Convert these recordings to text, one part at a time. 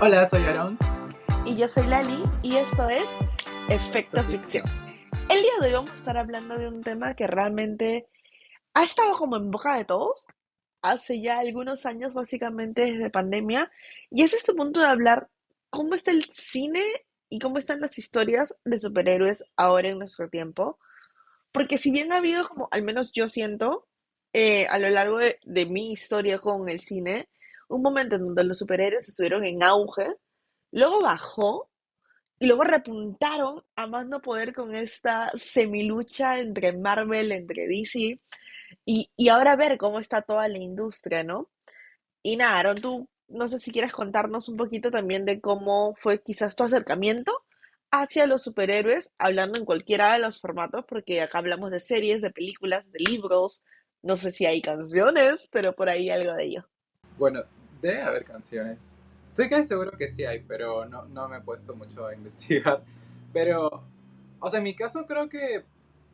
Hola, soy Aaron. Y yo soy Lali y esto es De Efecto Ficción. ficción. El día de hoy vamos a estar hablando de un tema que realmente ha estado como en boca de todos hace ya algunos años, básicamente desde pandemia, y es este punto de hablar cómo está el cine y cómo están las historias de superhéroes ahora en nuestro tiempo. Porque si bien ha habido como, al menos yo siento, a lo largo de mi historia con el cine, un momento en donde los superhéroes estuvieron en auge, luego bajó y luego repuntaron a más no poder con esta semilucha entre Marvel, entre DC, y ahora ver cómo está toda la industria, ¿no? Y nada, Aaron, tú no sé si quieres contarnos un poquito también de cómo fue quizás tu acercamiento hacia los superhéroes, hablando en cualquiera de los formatos, porque acá hablamos de series, de películas, de libros, no sé si hay canciones, pero por ahí algo de ello. Bueno, debe haber canciones. Estoy casi seguro que sí hay, pero no me he puesto mucho a investigar. Pero, o sea, en mi caso creo que,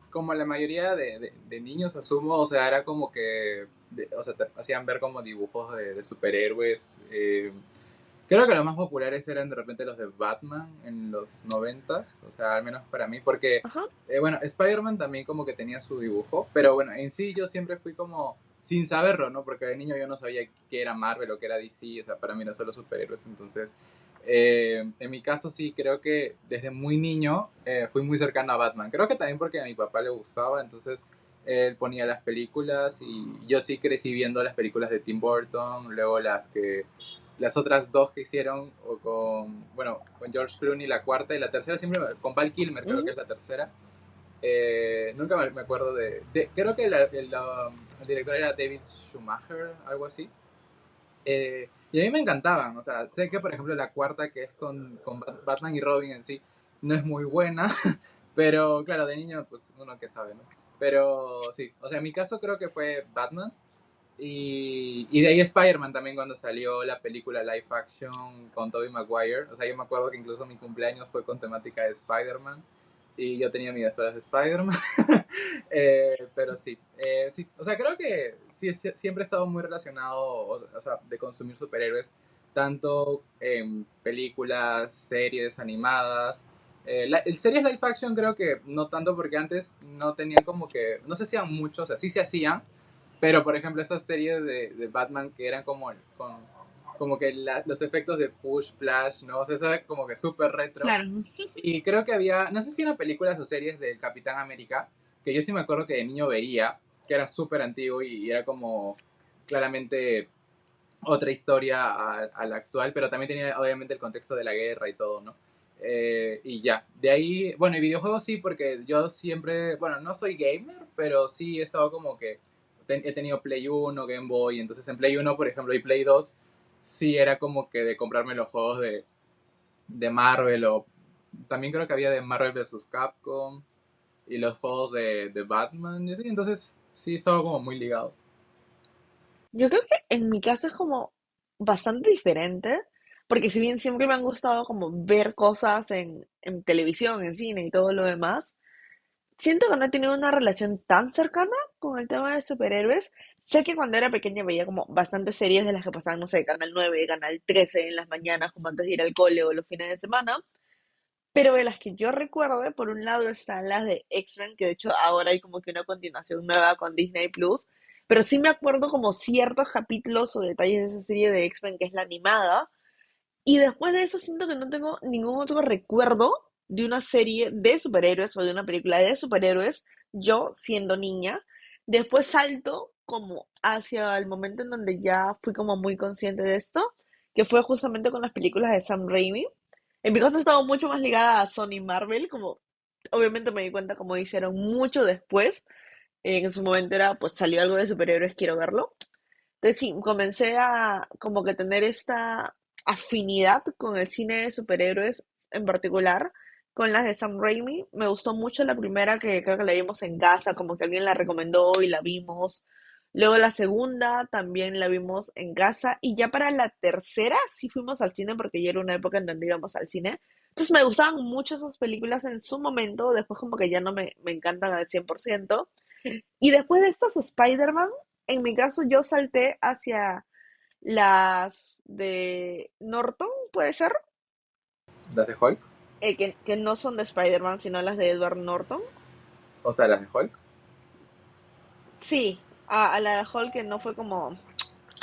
como la mayoría de niños asumo, o sea, era como que, o sea, te hacían ver como dibujos de superhéroes. Creo que los más populares eran de repente los de Batman en los noventas, o sea, al menos para mí, porque, Ajá. bueno, Spider-Man también como que tenía su dibujo, pero bueno, en sí yo siempre fui como sin saberlo, ¿no? Porque de niño yo no sabía qué era Marvel o qué era DC, o sea, para mí no solo superhéroes, entonces, en mi caso sí, creo que desde muy niño fui muy cercano a Batman, creo que también porque a mi papá le gustaba, entonces él ponía las películas y yo sí crecí viendo las películas de Tim Burton, luego las otras dos que hicieron o con, bueno, con George Clooney la cuarta y la tercera siempre con Val Kilmer creo que Ujú. es la tercera. Nunca me acuerdo creo que el director era David Schumacher, algo así. Y a mí me encantaban, o sea, sé que por ejemplo la cuarta que es con Batman y Robin en sí no es muy buena, pero claro, de niño pues uno que sabe, ¿no? Pero sí, o sea, en mi caso creo que fue Batman, y de ahí Spider-Man también cuando salió la película live action con Tobey Maguire. O sea, yo me acuerdo que incluso mi cumpleaños fue con temática de Spider-Man. Y yo tenía mis disfraz de Spider-Man. Pero sí, sí. O sea, creo que sí, siempre he estado muy relacionado, o sea, de consumir superhéroes. Tanto en películas, series animadas. El series live action creo que no tanto porque antes no tenían como que, no se hacían muchos, o sea, sí se hacían, pero, por ejemplo, estas series de Batman que eran como que los efectos de push, flash, ¿no? O sea, eso era como que súper retro. Claro. Y creo que había, no sé si eran películas o series del Capitán América, que yo sí me acuerdo que de niño veía, que era súper antiguo y era como claramente otra historia a la actual, pero también tenía obviamente el contexto de la guerra y todo, ¿no? Y ya, de ahí, bueno, y videojuegos sí, porque yo siempre, bueno, no soy gamer, pero sí he estado como que he tenido Play 1, Game Boy, entonces en Play 1, por ejemplo, y Play 2, sí era como que de comprarme los juegos de Marvel, o también creo que había de Marvel vs. Capcom y los juegos de Batman, y así, entonces sí estaba como muy ligado. Yo creo que en mi caso es como bastante diferente, porque si bien siempre me han gustado como ver cosas en televisión, en cine y todo lo demás, siento que no he tenido una relación tan cercana con el tema de superhéroes. Sé que cuando era pequeña veía como bastantes series de las que pasaban, no sé, Canal 9, Canal 13 en las mañanas, como antes de ir al cole o los fines de semana, pero de las que yo recuerdo, por un lado están las de X-Men, que de hecho ahora hay como que una continuación nueva con Disney Plus, pero sí me acuerdo como ciertos capítulos o detalles de esa serie de X-Men que es la animada, y después de eso siento que no tengo ningún otro recuerdo de una serie de superhéroes o de una película de superhéroes, yo siendo niña. Después salto como hacia el momento en donde ya fui como muy consciente de esto, que fue justamente con las películas de Sam Raimi. En mi caso he estado mucho más ligada a Sony y Marvel, como obviamente me di cuenta como hicieron mucho después. En su momento era, pues salió algo de superhéroes, quiero verlo. Entonces sí, comencé a como que tener esta afinidad con el cine de superhéroes en particular, con las de Sam Raimi. Me gustó mucho la primera que creo que la vimos en casa, como que alguien la recomendó y la vimos. Luego la segunda también la vimos en casa y ya para la tercera sí fuimos al cine porque ya era una época en donde íbamos al cine. Entonces me gustaban mucho esas películas en su momento, después como que ya no me encantan al 100%. Y después de estos Spider-Man, en mi caso yo salté hacia Las de Norton, ¿puede ser? ¿Las de Hulk? Que no son de Spider-Man, sino las de Edward Norton. O sea, las de Hulk. Sí, a la de Hulk que no fue como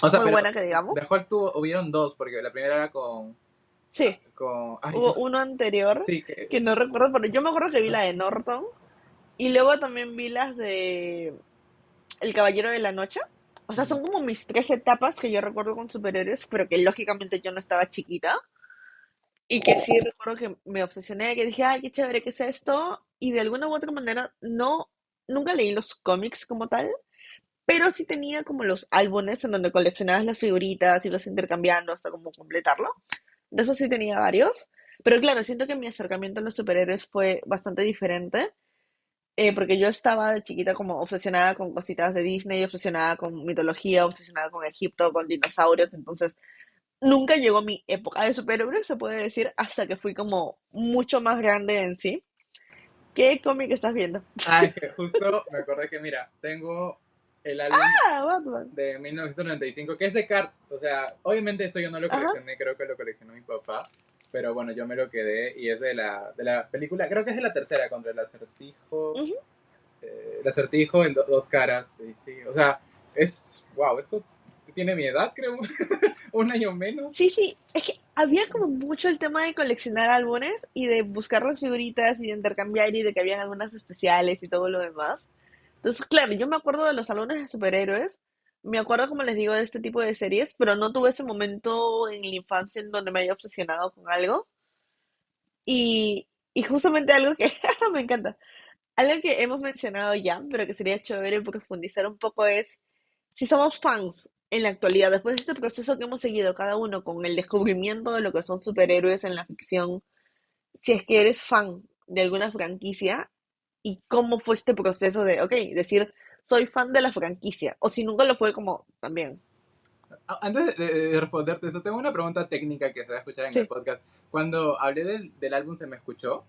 O sea, muy pero buena que de digamos. Hulk hubieron dos, porque la primera era Sí, ay, hubo uno anterior sí, que no recuerdo, pero yo me acuerdo que vi la de Norton y luego también vi las de El Caballero de la Noche. O sea, son como mis tres etapas que yo recuerdo con superhéroes, pero que lógicamente yo no estaba chiquita. Y que sí recuerdo que me obsesioné, que dije, ay, qué chévere, ¿qué es esto? Y de alguna u otra manera, no, nunca leí los cómics como tal, pero sí tenía como los álbumes en donde coleccionabas las figuritas, ibas intercambiando hasta como completarlo. De eso sí tenía varios. Pero claro, siento que mi acercamiento a los superhéroes fue bastante diferente, porque yo estaba de chiquita como obsesionada con cositas de Disney, obsesionada con mitología, obsesionada con Egipto, con dinosaurios, entonces nunca llegó mi época de superhéroes, se puede decir, hasta que fui como mucho más grande en sí. ¿Qué cómic estás viendo? ah, es que justo me acordé que, mira, tengo el álbum Ah, Batman. de 1995, que es de Cars. O sea, obviamente esto yo no lo Ajá. coleccioné, creo que lo coleccionó mi papá. Pero bueno, yo me lo quedé y es de la película, creo que es de la tercera, contra el acertijo. Ujú. El acertijo en dos caras. Sí, sí. O sea, wow, esto tiene mi edad, creo. Un año menos. Sí, sí, es que había como mucho el tema de coleccionar álbumes y de buscar las figuritas y de intercambiar y de que habían algunas especiales y todo lo demás. Entonces, claro, yo me acuerdo de los álbumes de superhéroes, me acuerdo, como les digo, de este tipo de series, pero no tuve ese momento en la infancia en donde me haya obsesionado con algo. Y justamente algo que me encanta, algo que hemos mencionado ya, pero que sería chévere profundizar un poco es si somos fans en la actualidad, después de este proceso que hemos seguido cada uno con el descubrimiento de lo que son superhéroes en la ficción, si es que eres fan de alguna franquicia y cómo fue este proceso de, ok, decir, soy fan de la franquicia, o si nunca lo fue como también. Antes de responderte eso, tengo una pregunta técnica que se va a escuchar en el Sí, podcast. Cuando hablé del álbum, ¿se me escuchó?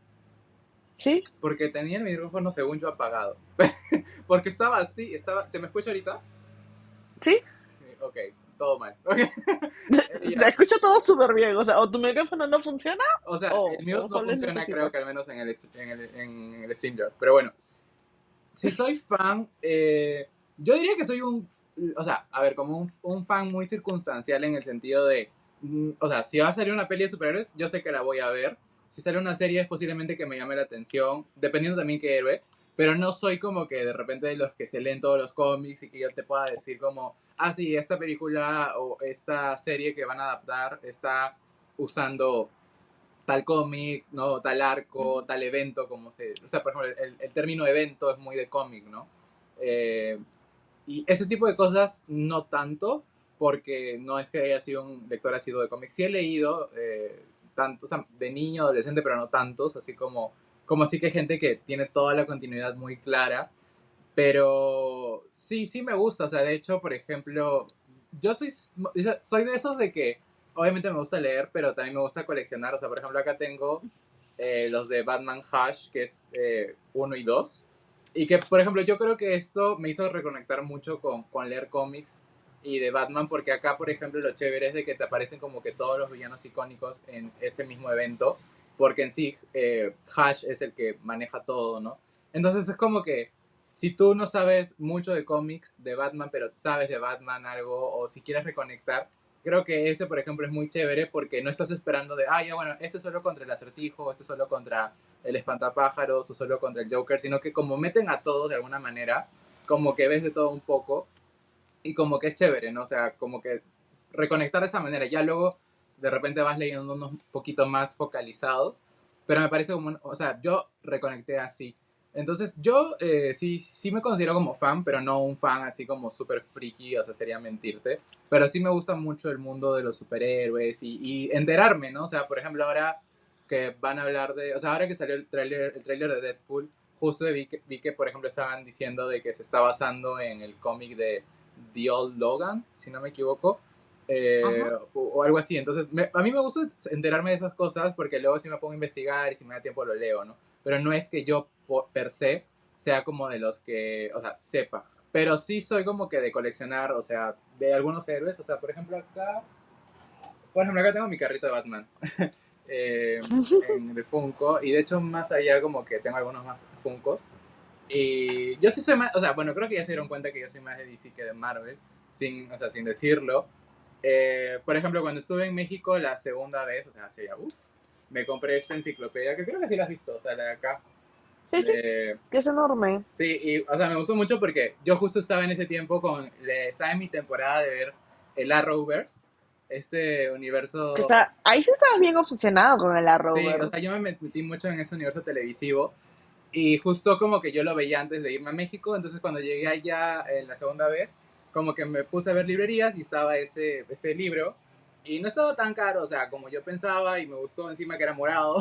sí, Porque tenía el micrófono, según yo, apagado. Porque estaba así, ¿se me escucha ahorita? sí. Ok, todo mal. Okay. Se Ya. escucha todo súper bien, o sea, o tu micrófono no funciona O sea, el mute o no solo es funciona, creo necesito. que al menos en el StreamYard. Pero bueno, si soy fan, yo diría que soy o sea, a ver, como un fan muy circunstancial en el sentido de, o sea, si va a salir una peli de superhéroes, yo sé que la voy a ver. Si sale una serie es posiblemente que me llame la atención, dependiendo también qué héroe, pero no soy como que de repente de los que se leen todos los cómics y que yo te pueda decir como, ah, sí, esta película o esta serie que van a adaptar está usando tal cómic, ¿no? Tal arco, tal evento, o sea, por ejemplo, el término evento es muy de cómic, ¿no? Eh, y ese tipo de cosas no tanto, porque no es que haya sido un lector asiduo de cómics. Sí he leído, tanto, o sea, de niño, adolescente, pero no tantos, así como sí que hay gente que tiene toda la continuidad muy clara, pero sí, sí me gusta, o sea, de hecho, por ejemplo, yo soy de esos de que obviamente me gusta leer, pero también me gusta coleccionar, o sea, por ejemplo, acá tengo los de Batman Hush, que es 1 y 2. Y que, por ejemplo, yo creo que esto me hizo reconectar mucho con leer cómics y de Batman, porque acá, por ejemplo, lo chévere es de que te aparecen como que todos los villanos icónicos en ese mismo evento, porque en sí Hush es el que maneja todo, ¿no? Entonces es como que si tú no sabes mucho de cómics de Batman, pero sabes de Batman algo, o si quieres reconectar, creo que ese, por ejemplo, es muy chévere porque no estás esperando de, ah, ya bueno, este solo contra el acertijo, este solo contra el espantapájaros o solo contra el Joker, sino que como meten a todos de alguna manera, como que ves de todo un poco y como que es chévere, ¿no? O sea, como que reconectar de esa manera. Ya luego de repente vas leyendo unos poquitos más focalizados, pero me parece como, o sea, yo reconecté así. Entonces yo sí, sí me considero como fan, pero no un fan así como súper friki, o sea, sería mentirte. Pero sí me gusta mucho el mundo de los superhéroes y enterarme, ¿no? O sea, por ejemplo, ahora que van a hablar de, o sea, ahora que salió el tráiler de Deadpool, justo vi que, por ejemplo, estaban diciendo de que se está basando en el cómic de The Old Logan, si no me equivoco, Ajá. o algo así. Entonces, a mí me gusta enterarme de esas cosas porque luego si me pongo a investigar y si me da tiempo lo leo, ¿no? Pero no es que yo per se sea como de los que, o sea, sepa. Pero sí soy como que de coleccionar, o sea, de algunos héroes. O sea, por ejemplo, acá tengo mi carrito de Batman eh, de Funko. Y de hecho, más allá, como que tengo algunos más Funkos. Y yo sí soy más, o sea, bueno, creo que ya se dieron cuenta que yo soy más de DC que de Marvel, o sea, sin decirlo. Por ejemplo, cuando estuve en México la segunda vez, o sea, hace ya, me compré esta enciclopedia, que creo que sí la has visto, o sea, la de acá. Sí, sí, De, que es enorme. sí, y, o sea, me gustó mucho porque yo justo estaba en ese tiempo estaba en mi temporada de ver el Arrowverse, este Que universo. está, ahí sí estabas bien obsesionado con el Sí, o Arrowverse. sea, yo me metí mucho en ese universo televisivo. Y justo como que yo lo veía antes de irme a México, entonces cuando llegué allá en la segunda vez, como que me puse a ver librerías y estaba este libro. Y no estaba tan caro, o sea, como yo pensaba, y me gustó encima que era morado.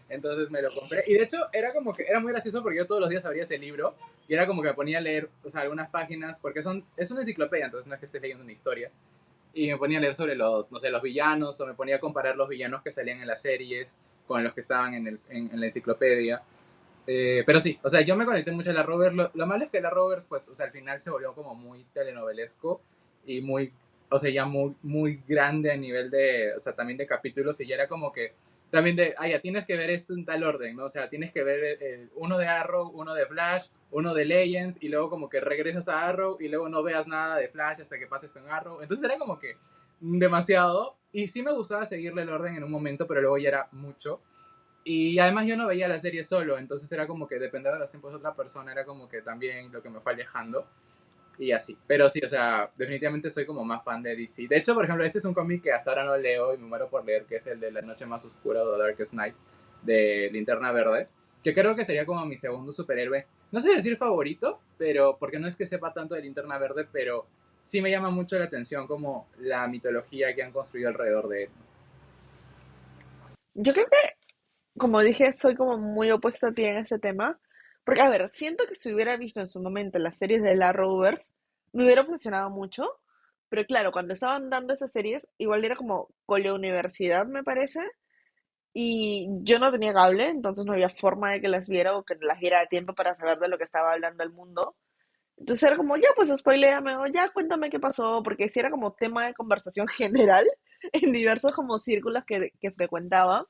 Entonces me lo compré. Y de hecho era como que era muy gracioso porque yo todos los días abría ese libro y era como que me ponía a leer, o sea, algunas páginas, porque es una enciclopedia, entonces no es que estés leyendo una historia. Y me ponía a leer sobre los, no sé, los villanos, o me ponía a comparar los villanos que salían en las series con los que estaban en la enciclopedia. Pero sí, o sea, yo me conecté mucho a la Rover. Lo malo es que la Rover, pues, o sea, al final se volvió como muy telenovelesco y muy, o sea, ya muy, muy grande a nivel de, o sea, también de capítulos y ya era como que, también ya tienes que ver esto en tal orden, ¿no? O sea, tienes que ver uno de Arrow, uno de Flash, uno de Legends y luego como que regresas a Arrow y luego no veas nada de Flash hasta que pases en Arrow. Entonces era como que demasiado y sí me gustaba seguirle el orden en un momento, pero luego ya era mucho. Y además yo no veía la serie solo, entonces era como que depender de los tiempos de otra persona, era como que también lo que me fue alejando y así. Pero sí, o sea, definitivamente soy como más fan de DC. De hecho, por ejemplo, este es un cómic que hasta ahora no leo y me muero por leer, que es el de La Noche Más Oscura o The Darkest Night de Linterna Verde, que creo que sería como mi segundo superhéroe. No sé decir favorito, pero porque no es que sepa tanto de Linterna Verde, pero sí me llama mucho la atención como la mitología que han construido alrededor de él. Yo creo que, como dije, soy como muy opuesta a ti en ese tema. Porque, a ver, siento que si hubiera visto en su momento las series de la Rovers, me hubiera funcionado mucho. Pero claro, cuando estaban dando esas series, igual era como con la universidad, me parece. Y yo no tenía cable, entonces no había forma de que las viera o que las viera a tiempo para saber de lo que estaba hablando el mundo. Entonces era como, ya, pues spoiléame o ya cuéntame qué pasó, porque sí era como tema de conversación general en diversos como círculos que frecuentaba.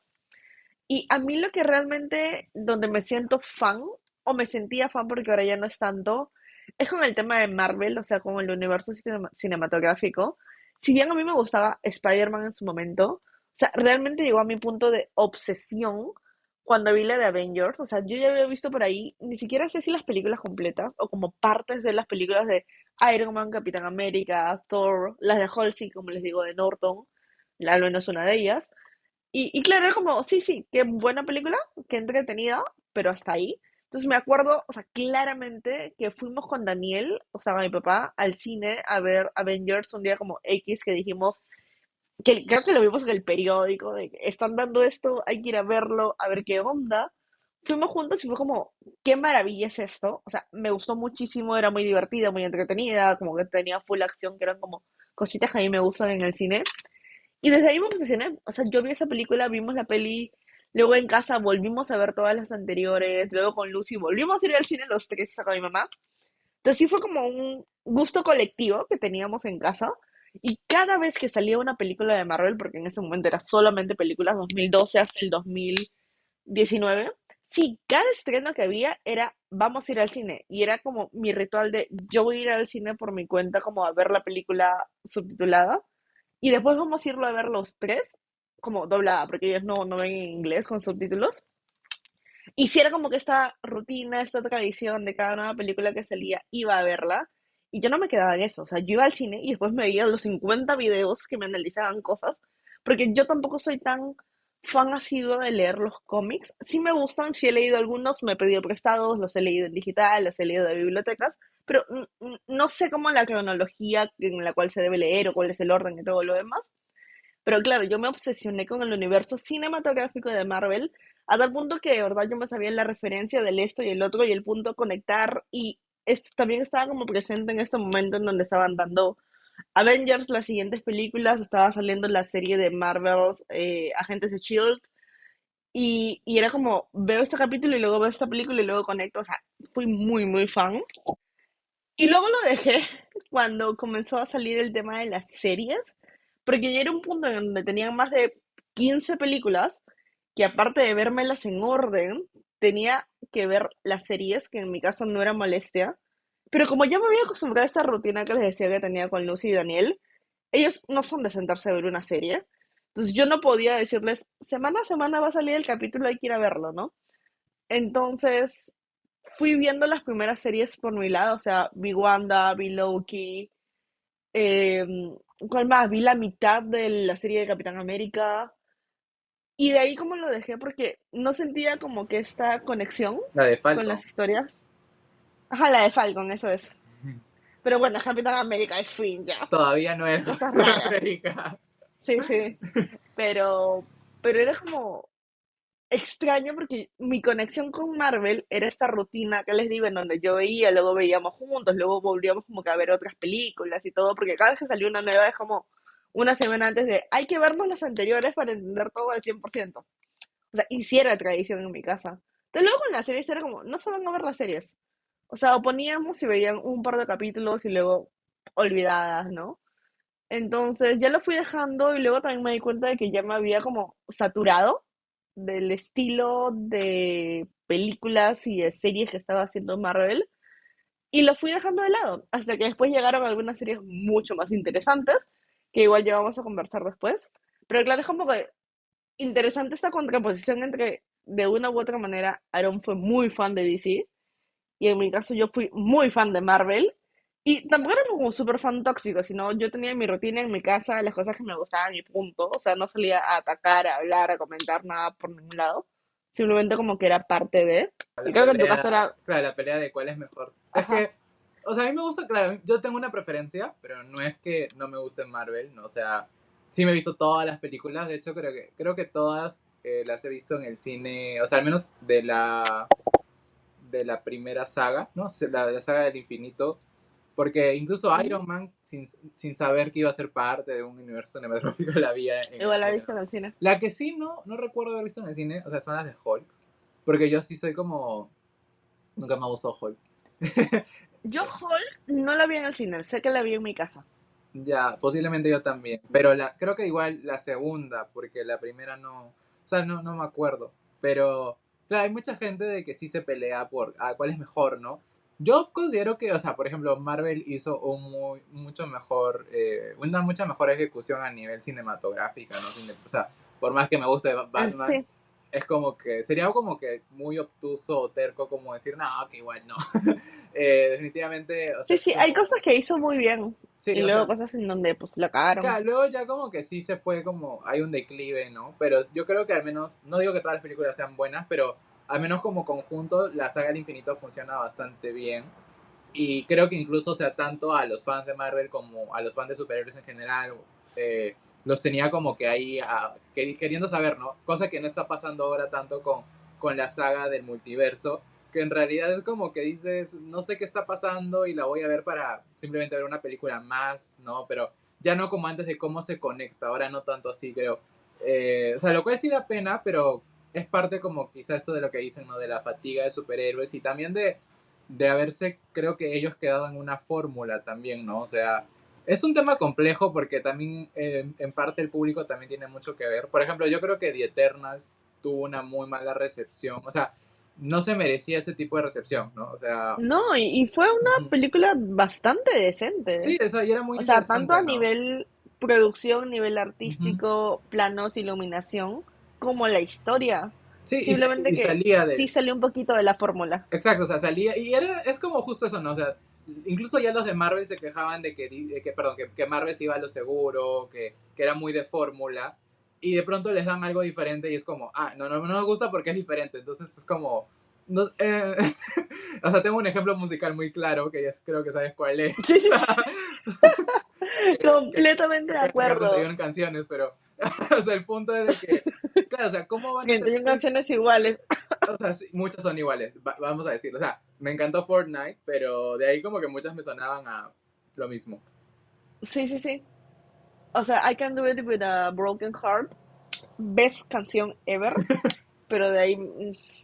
Y a mí lo que realmente, donde me siento fan, o me sentía fan porque ahora ya no es tanto, es con el tema de Marvel, o sea, con el universo cinematográfico. Si bien a mí me gustaba Spider-Man en su momento, o sea, realmente llegó a mi punto de obsesión cuando vi la de Avengers. O sea, yo ya había visto por ahí, ni siquiera sé si las películas completas o como partes de las películas de Iron Man, Capitán América, Thor, las de Halsey, como les digo, de Norton, al menos una de ellas. Y claro, era como, sí, sí, qué buena película, qué entretenida, pero hasta ahí. Entonces me acuerdo, o sea, claramente que fuimos con Daniel, o sea, mi papá, al cine a ver Avengers un día como X que dijimos, que creo que lo vimos en el periódico, de que están dando esto, hay que ir a verlo, a ver qué onda. Fuimos juntos y fue como, qué maravilla es esto. O sea, me gustó muchísimo, era muy divertida, muy entretenida, como que tenía full acción, que eran como cositas que a mí me gustan en el cine. Y desde ahí me obsesioné. O sea, yo vi esa película, vimos la peli, luego en casa volvimos a ver todas las anteriores, luego con Lucy volvimos a ir al cine los tres con mi mamá. Entonces sí fue como un gusto colectivo que teníamos en casa. Y cada vez que salía una película de Marvel, porque en ese momento era solamente películas 2012 hasta el 2019, sí, cada estreno que había era vamos a ir al cine. Y era como mi ritual de yo voy a ir al cine por mi cuenta, como a ver la película subtitulada. Y después vamos a irlo a ver los tres, como doblada, porque ellos no ven en inglés con subtítulos. Y si era como que esta rutina, esta tradición de cada nueva película que salía, iba a verla. Y yo no me quedaba en eso. O sea, yo iba al cine y después me veía los 50 videos que me analizaban cosas. Porque yo tampoco soy tan fan asiduo de leer los cómics. Sí me gustan, sí he leído algunos, me he pedido prestados, los he leído en digital, los he leído de bibliotecas. Pero no sé cómo la cronología en la cual se debe leer o cuál es el orden y todo lo demás. Pero claro, yo me obsesioné con el universo cinematográfico de Marvel, a tal punto que de verdad yo me sabía la referencia del esto y el otro y el punto conectar. Y esto también estaba como presente en este momento en donde estaban dando Avengers, las siguientes películas, estaba saliendo la serie de Marvel's Agentes de Shield. Y era como, veo este capítulo y luego veo esta película y luego conecto. O sea, fui muy, muy fan. Y luego lo dejé cuando comenzó a salir el tema de las series, porque ya era un punto en donde tenían más de 15 películas, que aparte de vérmelas en orden, tenía que ver las series, que en mi caso no era molestia. Pero como ya me había acostumbrado a esta rutina que les decía que tenía con Lucy y Daniel, ellos no son de sentarse a ver una serie. Entonces yo no podía decirles, semana a semana va a salir el capítulo, hay que ir a verlo, ¿no? Entonces fui viendo las primeras series por mi lado, o sea, vi Wanda, vi Loki, eh, ¿cuál más? Vi la mitad de la serie de Capitán América. Y de ahí como lo dejé porque no sentía como que esta conexión La de con Falcon. las historias. Ajá, la de Falcon, eso es. Pero bueno, Capitán América, al fin, ya. Todavía no era Cosas Capitán raras. América. Sí, sí. Pero, pero era como extraño porque mi conexión con Marvel era esta rutina que les digo, en donde yo veía, luego veíamos juntos, luego volvíamos como que a ver otras películas y todo, porque cada vez que salió una nueva es como una semana antes de, hay que vernos las anteriores para entender todo al 100%. O sea, hiciera tradición en mi casa. Pero luego con las series era como, no se van a ver las series. O sea, o poníamos y veían un par de capítulos y luego olvidadas, ¿no? Entonces ya lo fui dejando y luego también me di cuenta de que ya me había como saturado del estilo de películas y de series que estaba haciendo Marvel y lo fui dejando de lado hasta que después llegaron algunas series mucho más interesantes que igual ya vamos a conversar después. Pero claro, es como que interesante esta contraposición entre de una u otra manera Aaron fue muy fan de DC y en mi caso yo fui muy fan de Marvel. Y tampoco era como súper fan tóxico, sino yo tenía mi rutina en mi casa, las cosas que me gustaban y punto. O sea, no salía a atacar, a hablar, a comentar nada por ningún lado. Simplemente como que era parte de. Y La creo que en tu caso pelea, era, claro, la pelea de cuál es mejor. Es ajá, que, o sea, a mí me gusta, claro, yo tengo una preferencia, pero no es que no me guste Marvel, ¿no? O sea, sí me he visto todas las películas, de hecho creo que todas las he visto en el cine, o sea, al menos de la primera saga, ¿no? La saga del infinito, porque incluso ujú, Iron Man, sin saber que iba a ser parte de un universo cinematográfico, la vi en el igual la he cine, visto ¿no? en el cine. La que sí no recuerdo haber visto en el cine, o sea, son las de Hulk, porque yo sí soy como, nunca me ha gustado Hulk. Yo Hulk no la vi en el cine, sé que la vi en mi casa. Ya, posiblemente yo también, pero creo que igual la segunda, porque la primera no, o sea, no me acuerdo, pero claro, hay mucha gente de que sí se pelea por cuál es mejor, ¿no? Yo considero que, o sea, por ejemplo, Marvel hizo una mucha mejor ejecución a nivel cinematográfica, ¿no? O sea, por más que me guste Batman, Sí, es como que, sería como que muy obtuso o terco como decir, no, que igual no. Definitivamente, o sea, sí, es sí, hay cosas como, que hizo muy bien. sí, Y o luego sea, cosas en donde pues la cagaron. claro, luego ya como que sí se fue como, hay un declive, ¿no? Pero yo creo que al menos, no digo que todas las películas sean buenas, pero al menos como conjunto, la saga del infinito funciona bastante bien. Y creo que incluso, o sea, tanto a los fans de Marvel como a los fans de superhéroes en general, los tenía como que ahí queriendo saber, ¿no? Cosa que no está pasando ahora tanto con la saga del multiverso, que en realidad es como que dices, no sé qué está pasando y la voy a ver para simplemente ver una película más, ¿no? Pero ya no como antes de cómo se conecta, ahora no tanto así, creo. O sea, lo cual sí da pena, pero es parte como quizá esto de lo que dicen, ¿no? De la fatiga de superhéroes y también de haberse, creo que ellos quedado en una fórmula también, ¿no? O sea, es un tema complejo porque también en parte el público también tiene mucho que ver. Por ejemplo, yo creo que The Eternals tuvo una muy mala recepción, o sea, no se merecía ese tipo de recepción, ¿no? O sea, No, y fue una ujú. película bastante decente. Sí, eso y era muy O sea, tanto interesante, a ¿no? nivel producción, nivel Ujú. artístico, planos, iluminación, como la historia. Sí, Simplemente y que salía sí de, salió un poquito de la fórmula. exacto, o sea, salía y es como justo eso, ¿no? O sea, incluso ya los de Marvel se quejaban perdón, que Marvel se iba a lo seguro, que era muy de fórmula, y de pronto les dan algo diferente y es como, no nos gusta porque es diferente, entonces es como, no, o sea, tengo un ejemplo musical muy claro, que ya creo que sabes cuál es, Sí, sí, sí, que completamente de acaba de sacar acuerdo. 31 canciones, pero, o sea, el punto es de que, claro, o sea, ¿cómo van a ser 31 canciones iguales. o sea, sí, muchas son iguales, vamos a decir. O sea, me encantó Fortnite, pero de ahí como que muchas me sonaban a lo mismo. Sí, sí, sí. O sea, I Can Do It With a Broken Heart, best canción ever, pero de ahí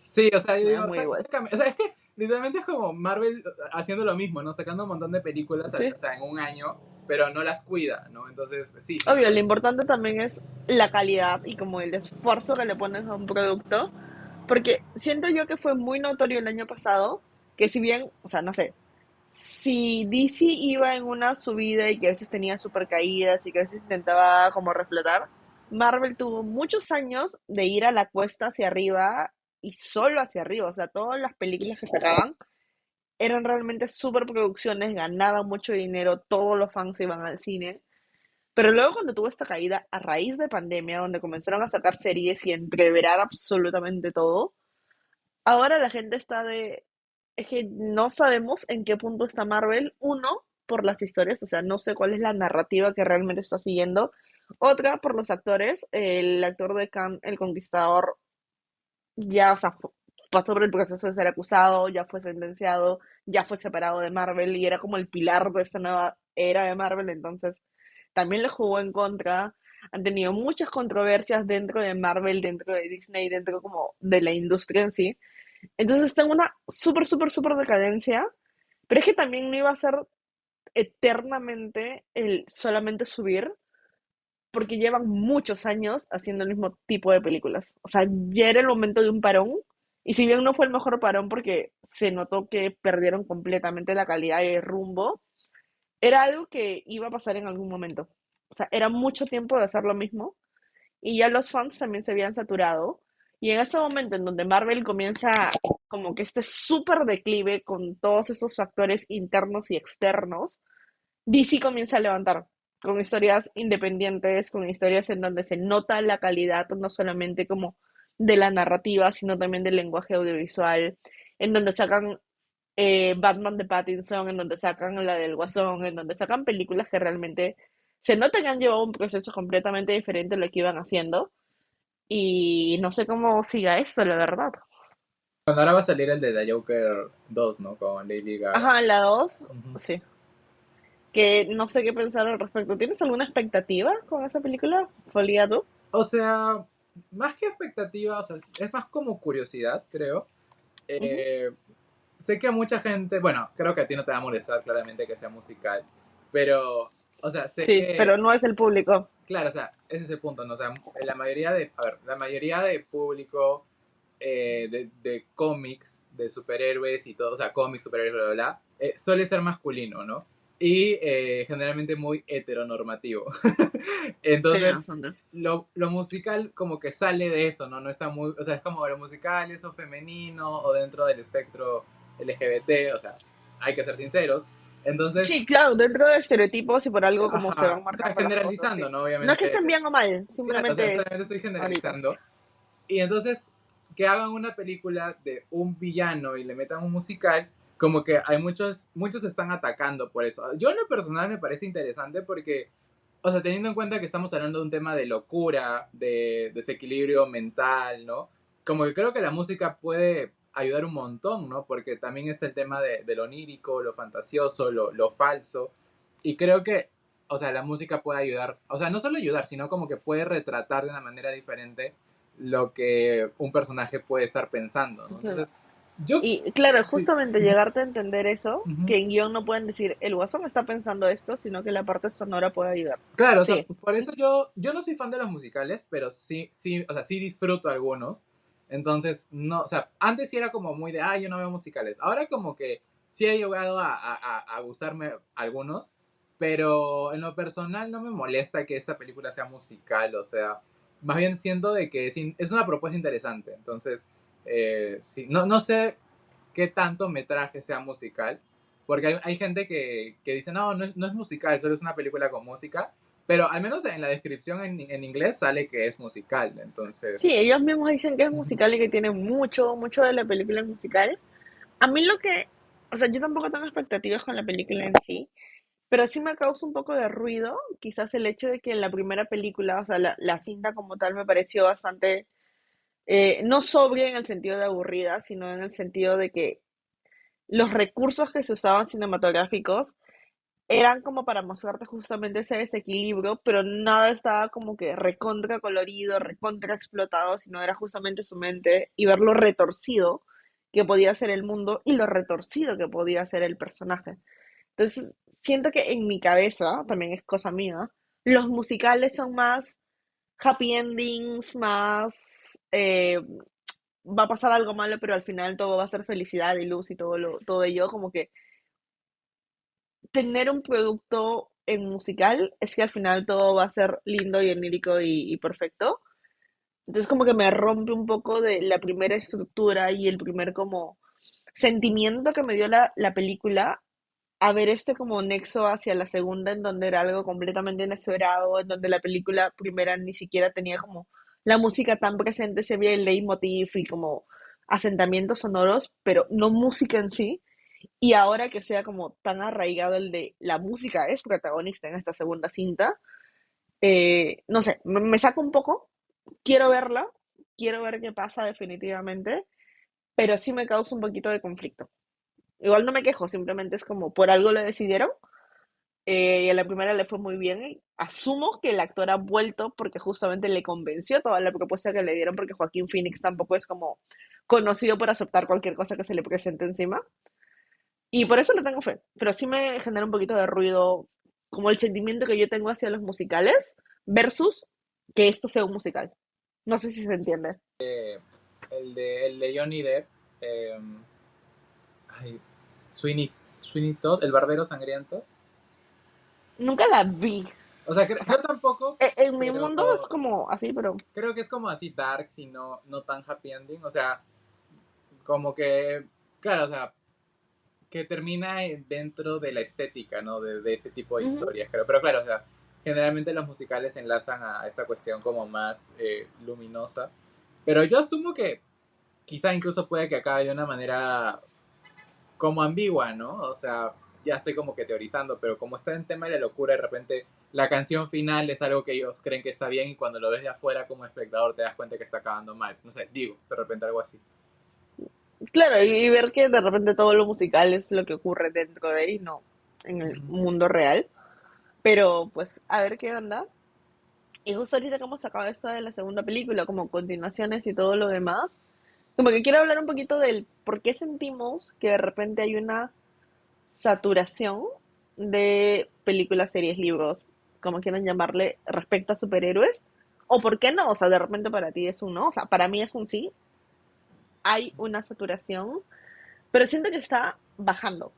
Sí, o sea, yo me da digo, muy igual. o sea, es que literalmente es como Marvel haciendo lo mismo, ¿no? Sacando un montón de películas, Sí. o sea, en un año, pero no las cuida, ¿no? Entonces, sí, sin Obvio, duda. lo importante también es la calidad y como el esfuerzo que le pones a un producto, porque siento yo que fue muy notorio el año pasado, que si bien, o sea, no sé, si DC iba en una subida y que a veces tenía super caídas y que a veces intentaba como reflotar, Marvel tuvo muchos años de ir a la cuesta hacia arriba y solo hacia arriba, o sea, todas las películas que sacaban eran realmente super producciones, ganaban mucho dinero, todos los fans iban al cine. Pero luego cuando tuvo esta caída a raíz de pandemia, donde comenzaron a sacar series y entreverar absolutamente todo, ahora la gente está de... Es que no sabemos en qué punto está Marvel. Uno, por las historias, o sea, no sé cuál es la narrativa que realmente está siguiendo. Otra, por los actores. El actor de Khan, el Conquistador, ya, o sea, pasó por el proceso de ser acusado, ya fue sentenciado, ya fue separado de Marvel y era como el pilar de esta nueva era de Marvel, entonces también le jugó en contra. Han tenido muchas controversias dentro de Marvel, dentro de Disney, dentro como de la industria en sí. Entonces está en una súper, súper, súper decadencia, pero es que también no iba a ser eternamente el solamente subir, porque llevan muchos años haciendo el mismo tipo de películas. O sea, ya era el momento de un parón, y si bien no fue el mejor parón porque se notó que perdieron completamente la calidad y el rumbo, era algo que iba a pasar en algún momento. O sea, era mucho tiempo de hacer lo mismo y ya los fans también se habían saturado. Y en este momento en donde Marvel comienza como que este súper declive con todos estos factores internos y externos, DC comienza a levantar con historias independientes, con historias en donde se nota la calidad, no solamente como de la narrativa, sino también del lenguaje audiovisual, en donde sacan Batman de Pattinson, en donde sacan la del Guasón, en donde sacan películas que realmente se nota que han llevado un proceso completamente diferente a lo que iban haciendo. Y no sé cómo siga esto, la verdad. Cuando ahora va a salir el de The Joker 2, ¿no? Con Lady Gaga. Ajá, la 2 Ujú. sí. Que no sé qué pensar al respecto. ¿Tienes alguna expectativa con esa película? ¿Folía tú? O sea, más que expectativa, o sea, es más como curiosidad, creo. Ujú. Eh, sé que a mucha gente, bueno, creo que a ti no te va a molestar claramente que sea musical, pero, o sea, sé Sí, que, pero no es el público. claro, o sea, ese es el punto, ¿no? O sea, la mayoría de, a ver, la mayoría de público de cómics, de superhéroes y todo, o sea, cómics, superhéroes, bla, bla, bla, suele ser masculino, ¿no? Y generalmente muy heteronormativo. Sí, Entonces, bastante. lo musical como que sale de eso, ¿no? No está muy, o sea, es como lo musical, eso femenino o dentro del espectro LGBT, o sea, hay que ser sinceros. Entonces, Sí, claro, dentro de estereotipos y por algo como se van ajá, o sea, marcando las cosas, generalizando, sí. ¿no? No es que estén Obviamente, bien o mal, claro, o sea, simplemente es solamente estoy ahorita. generalizando. Y entonces, que hagan una película de un villano y le metan un musical, como que hay muchos están atacando por eso. Yo en lo personal me parece interesante porque, o sea, teniendo en cuenta que estamos hablando de un tema de locura, de desequilibrio mental, ¿no? Como que creo que la música puede ayudar un montón, ¿no? Porque también está el tema de lo onírico, lo fantasioso, lo falso. Y creo que, o sea, la música puede ayudar, o sea, no solo ayudar, sino como que puede retratar de una manera diferente lo que un personaje puede estar pensando, ¿no? Claro. Entonces, yo, Y claro, sí, justamente llegarte a entender eso, ujú. que en guión no pueden decir, el guasón está pensando esto, sino que la parte sonora puede ayudar. Claro, o sea, Sí. por eso yo no soy fan de los musicales, pero sí, o sea, sí disfruto algunos. Entonces, no, o sea, antes sí era como muy de, yo no veo musicales. Ahora como que sí he llegado a gustarme algunos, pero en lo personal no me molesta que esta película sea musical, o sea, más bien siento de que es una propuesta interesante. Entonces, sí, no sé qué tanto metraje sea musical, porque hay gente que dice, no es musical, solo es una película con música, pero al menos en la descripción en inglés sale que es musical, entonces... Sí, ellos mismos dicen que es Ujú. musical y que tiene mucho, mucho de la película es musical. A mí lo que, o sea, yo tampoco tengo expectativas con la película en sí, pero sí me causa un poco de ruido, quizás el hecho de que en la primera película, o sea, la cinta como tal me pareció bastante, no sobria en el sentido de aburrida, sino en el sentido de que los recursos que se usaban cinematográficos eran como para mostrarte justamente ese desequilibrio, pero nada estaba como que recontra colorido, recontra explotado, sino era justamente su mente y verlo retorcido que podía ser el mundo y lo retorcido que podía ser el personaje. Entonces, siento que en mi cabeza, también es cosa mía, los musicales son más happy endings, más va a pasar algo malo, pero al final todo va a ser felicidad y luz y todo ello, como que tener un producto en musical es que al final todo va a ser lindo y onírico y perfecto. Entonces como que me rompe un poco de la primera estructura y el primer como sentimiento que me dio la película a ver este como nexo hacia la segunda en donde era algo completamente inesperado, en donde la película primera ni siquiera tenía como la música tan presente, se veía el leitmotiv y como asentamientos sonoros, pero no música en sí. Y ahora que sea como tan arraigado el de la música es protagonista en esta segunda cinta, no sé, me saca un poco, quiero verla, quiero ver qué pasa definitivamente, pero sí me causa un poquito de conflicto. Igual no me quejo, simplemente es como por algo lo decidieron. Y a la primera le fue muy bien. Y asumo que el actor ha vuelto porque justamente le convenció toda la propuesta que le dieron, porque Joaquín Phoenix tampoco es como conocido por aceptar cualquier cosa que se le presente encima. Y por eso le tengo fe. Pero sí me genera un poquito de ruido, como el sentimiento que yo tengo hacia los musicales versus que esto sea un musical. No sé si se entiende. El de Johnny Depp, eh, ay, Sweeney, Sweeney Todd, el barbero sangriento. Nunca la vi. O sea, O yo sea, tampoco, en mi pero mundo es como así, pero creo que es como así dark, y no tan happy ending. O sea, como que, claro, o sea, que termina dentro de la estética, ¿no? De ese tipo de ujú. historias, creo. Pero claro, o sea, generalmente los musicales se enlazan a esa cuestión como más luminosa. Pero yo asumo que quizá incluso puede que acabe de una manera como ambigua, ¿no? O sea, ya estoy como que teorizando, pero como está en tema de la locura, de repente la canción final es algo que ellos creen que está bien y cuando lo ves de afuera como espectador te das cuenta que está acabando mal. No sé, digo, de repente algo así. Claro, y ver que de repente todo lo musical es lo que ocurre dentro de ahí, no en el Ujú. mundo real. Pero pues a ver qué onda. Y justo ahorita que hemos sacado esto de la segunda película, como continuaciones y todo lo demás, como que quiero hablar un poquito del por qué sentimos que de repente hay una saturación de películas, series, libros, como quieran llamarle, respecto a superhéroes. O por qué no, o sea, de repente para ti es un no, o sea, para mí es un sí, hay una saturación, pero siento que está bajando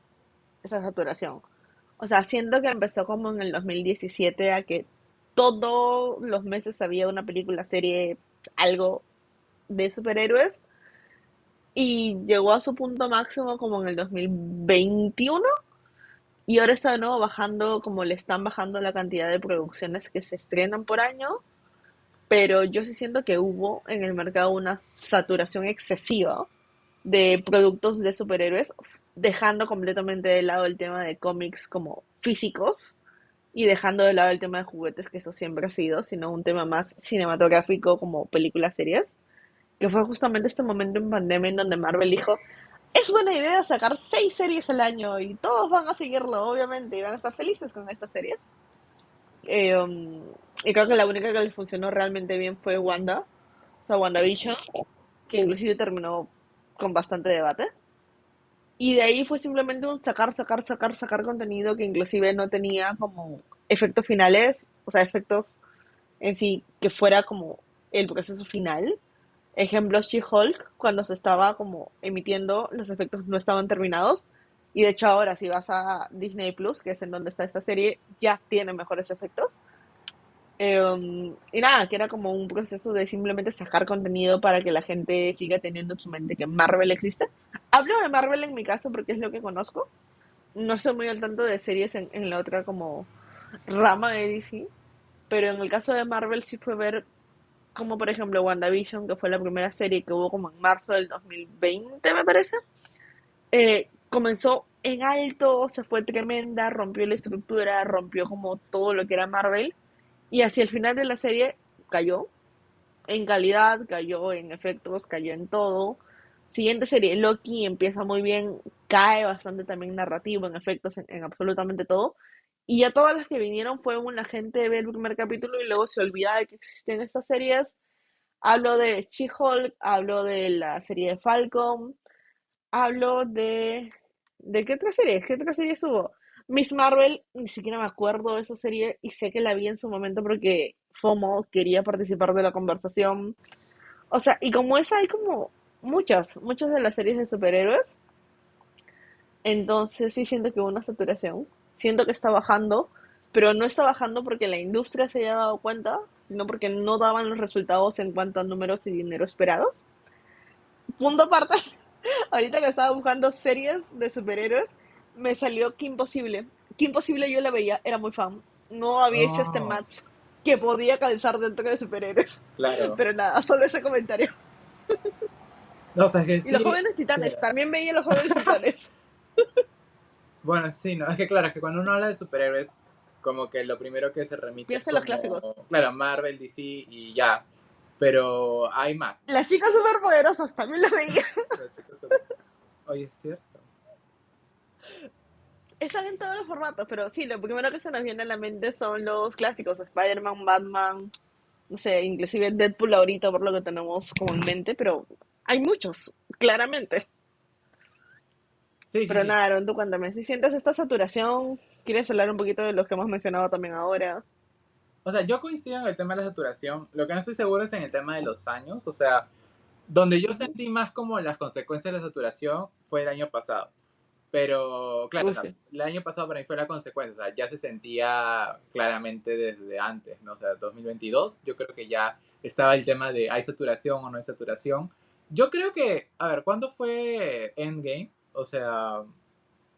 esa saturación. O sea, siento que empezó como en el 2017 a que todos los meses había una película, serie, algo de superhéroes y llegó a su punto máximo como en el 2021 y ahora está de nuevo bajando como le están bajando la cantidad de producciones que se estrenan por año, pero yo sí siento que hubo en el mercado una saturación excesiva de productos de superhéroes, dejando completamente de lado el tema de cómics como físicos y dejando de lado el tema de juguetes, que eso siempre ha sido, sino un tema más cinematográfico como películas, series, que fue justamente este momento en pandemia en donde Marvel dijo, es buena idea sacar 6 series al año y todos van a seguirlo, obviamente, y van a estar felices con estas series. Y creo que la única que les funcionó realmente bien fue Wanda, o sea, WandaVision, que inclusive terminó con bastante debate. Y de ahí fue simplemente un sacar, sacar, sacar, sacar contenido que inclusive no tenía como efectos finales, o sea, efectos en sí que fuera como el proceso final. Ejemplo, She-Hulk, cuando se estaba como emitiendo, los efectos no estaban terminados. Y de hecho ahora si vas a Disney Plus, que es en donde está esta serie, ya tiene mejores efectos. Y nada, que era como un proceso de simplemente sacar contenido para que la gente siga teniendo en su mente que Marvel existe. Hablo de Marvel en mi caso porque es lo que conozco. No estoy muy al tanto de series en la otra como rama de DC, pero en el caso de Marvel sí fue ver como por ejemplo WandaVision, que fue la primera serie que hubo como en marzo del 2020, me parece. Comenzó en alto, se fue tremenda, rompió la estructura, rompió como todo lo que era Marvel, y hacia el final de la serie cayó en calidad, cayó en efectos, cayó en todo. Siguiente serie, Loki empieza muy bien, cae bastante también narrativo, en efectos, en absolutamente todo. Y ya todas las que vinieron fue una gente ve el primer capítulo y luego se olvida de que existen estas series. Hablo de She-Hulk, hablo de la serie de Falcon, Hablo de... ¿De qué otra serie? ¿Qué otra serie hubo? Miss Marvel, ni siquiera me acuerdo de esa serie y sé que la vi en su momento porque FOMO quería participar de la conversación. O sea, y como esa hay como muchas de las series de superhéroes, entonces sí siento que hubo una saturación. Siento que está bajando, pero no está bajando porque la industria se haya dado cuenta, sino porque no daban los resultados en cuanto a números y dinero esperados. Punto aparte, ahorita que estaba buscando series de superhéroes, me salió que Imposible. Que Imposible yo la veía, era muy fan. No había hecho este Oh, match que podía calzar dentro de superhéroes. claro. Pero nada, solo ese comentario. No, o sea, es que Y los sí, jóvenes sí titanes, era. también veía los jóvenes titanes. Bueno, sí, no, es que claro, es que cuando uno habla de superhéroes, como que lo primero que se remite es Piensa en los como, clásicos. claro, Marvel, DC y ya, pero hay más. Las chicas superpoderosas también la veía. Las chicas super- Oye, es cierto. Están en todos los formatos, pero sí, lo primero que se nos viene a la mente son los clásicos, Spider-Man, Batman, no sé, inclusive Deadpool ahorita por lo que tenemos como en mente, pero hay muchos, claramente. Sí, sí, Pero sí. nada, Aaron, tú cuéntame, si sientes esta saturación, ¿quieres hablar un poquito de los que hemos mencionado también ahora? O sea, yo coincido en el tema de la saturación. Lo que no estoy seguro es en el tema de los años. O sea, donde yo Ujú. sentí más como las consecuencias de la saturación fue el año pasado. Pero, claro, o sea, Sí. el año pasado para mí fue la consecuencia. O sea, ya se sentía claramente desde antes, ¿no? O sea, 2022, yo creo que ya estaba el tema de hay saturación o no hay saturación. Yo creo que, a ver, ¿cuándo fue Endgame? O sea,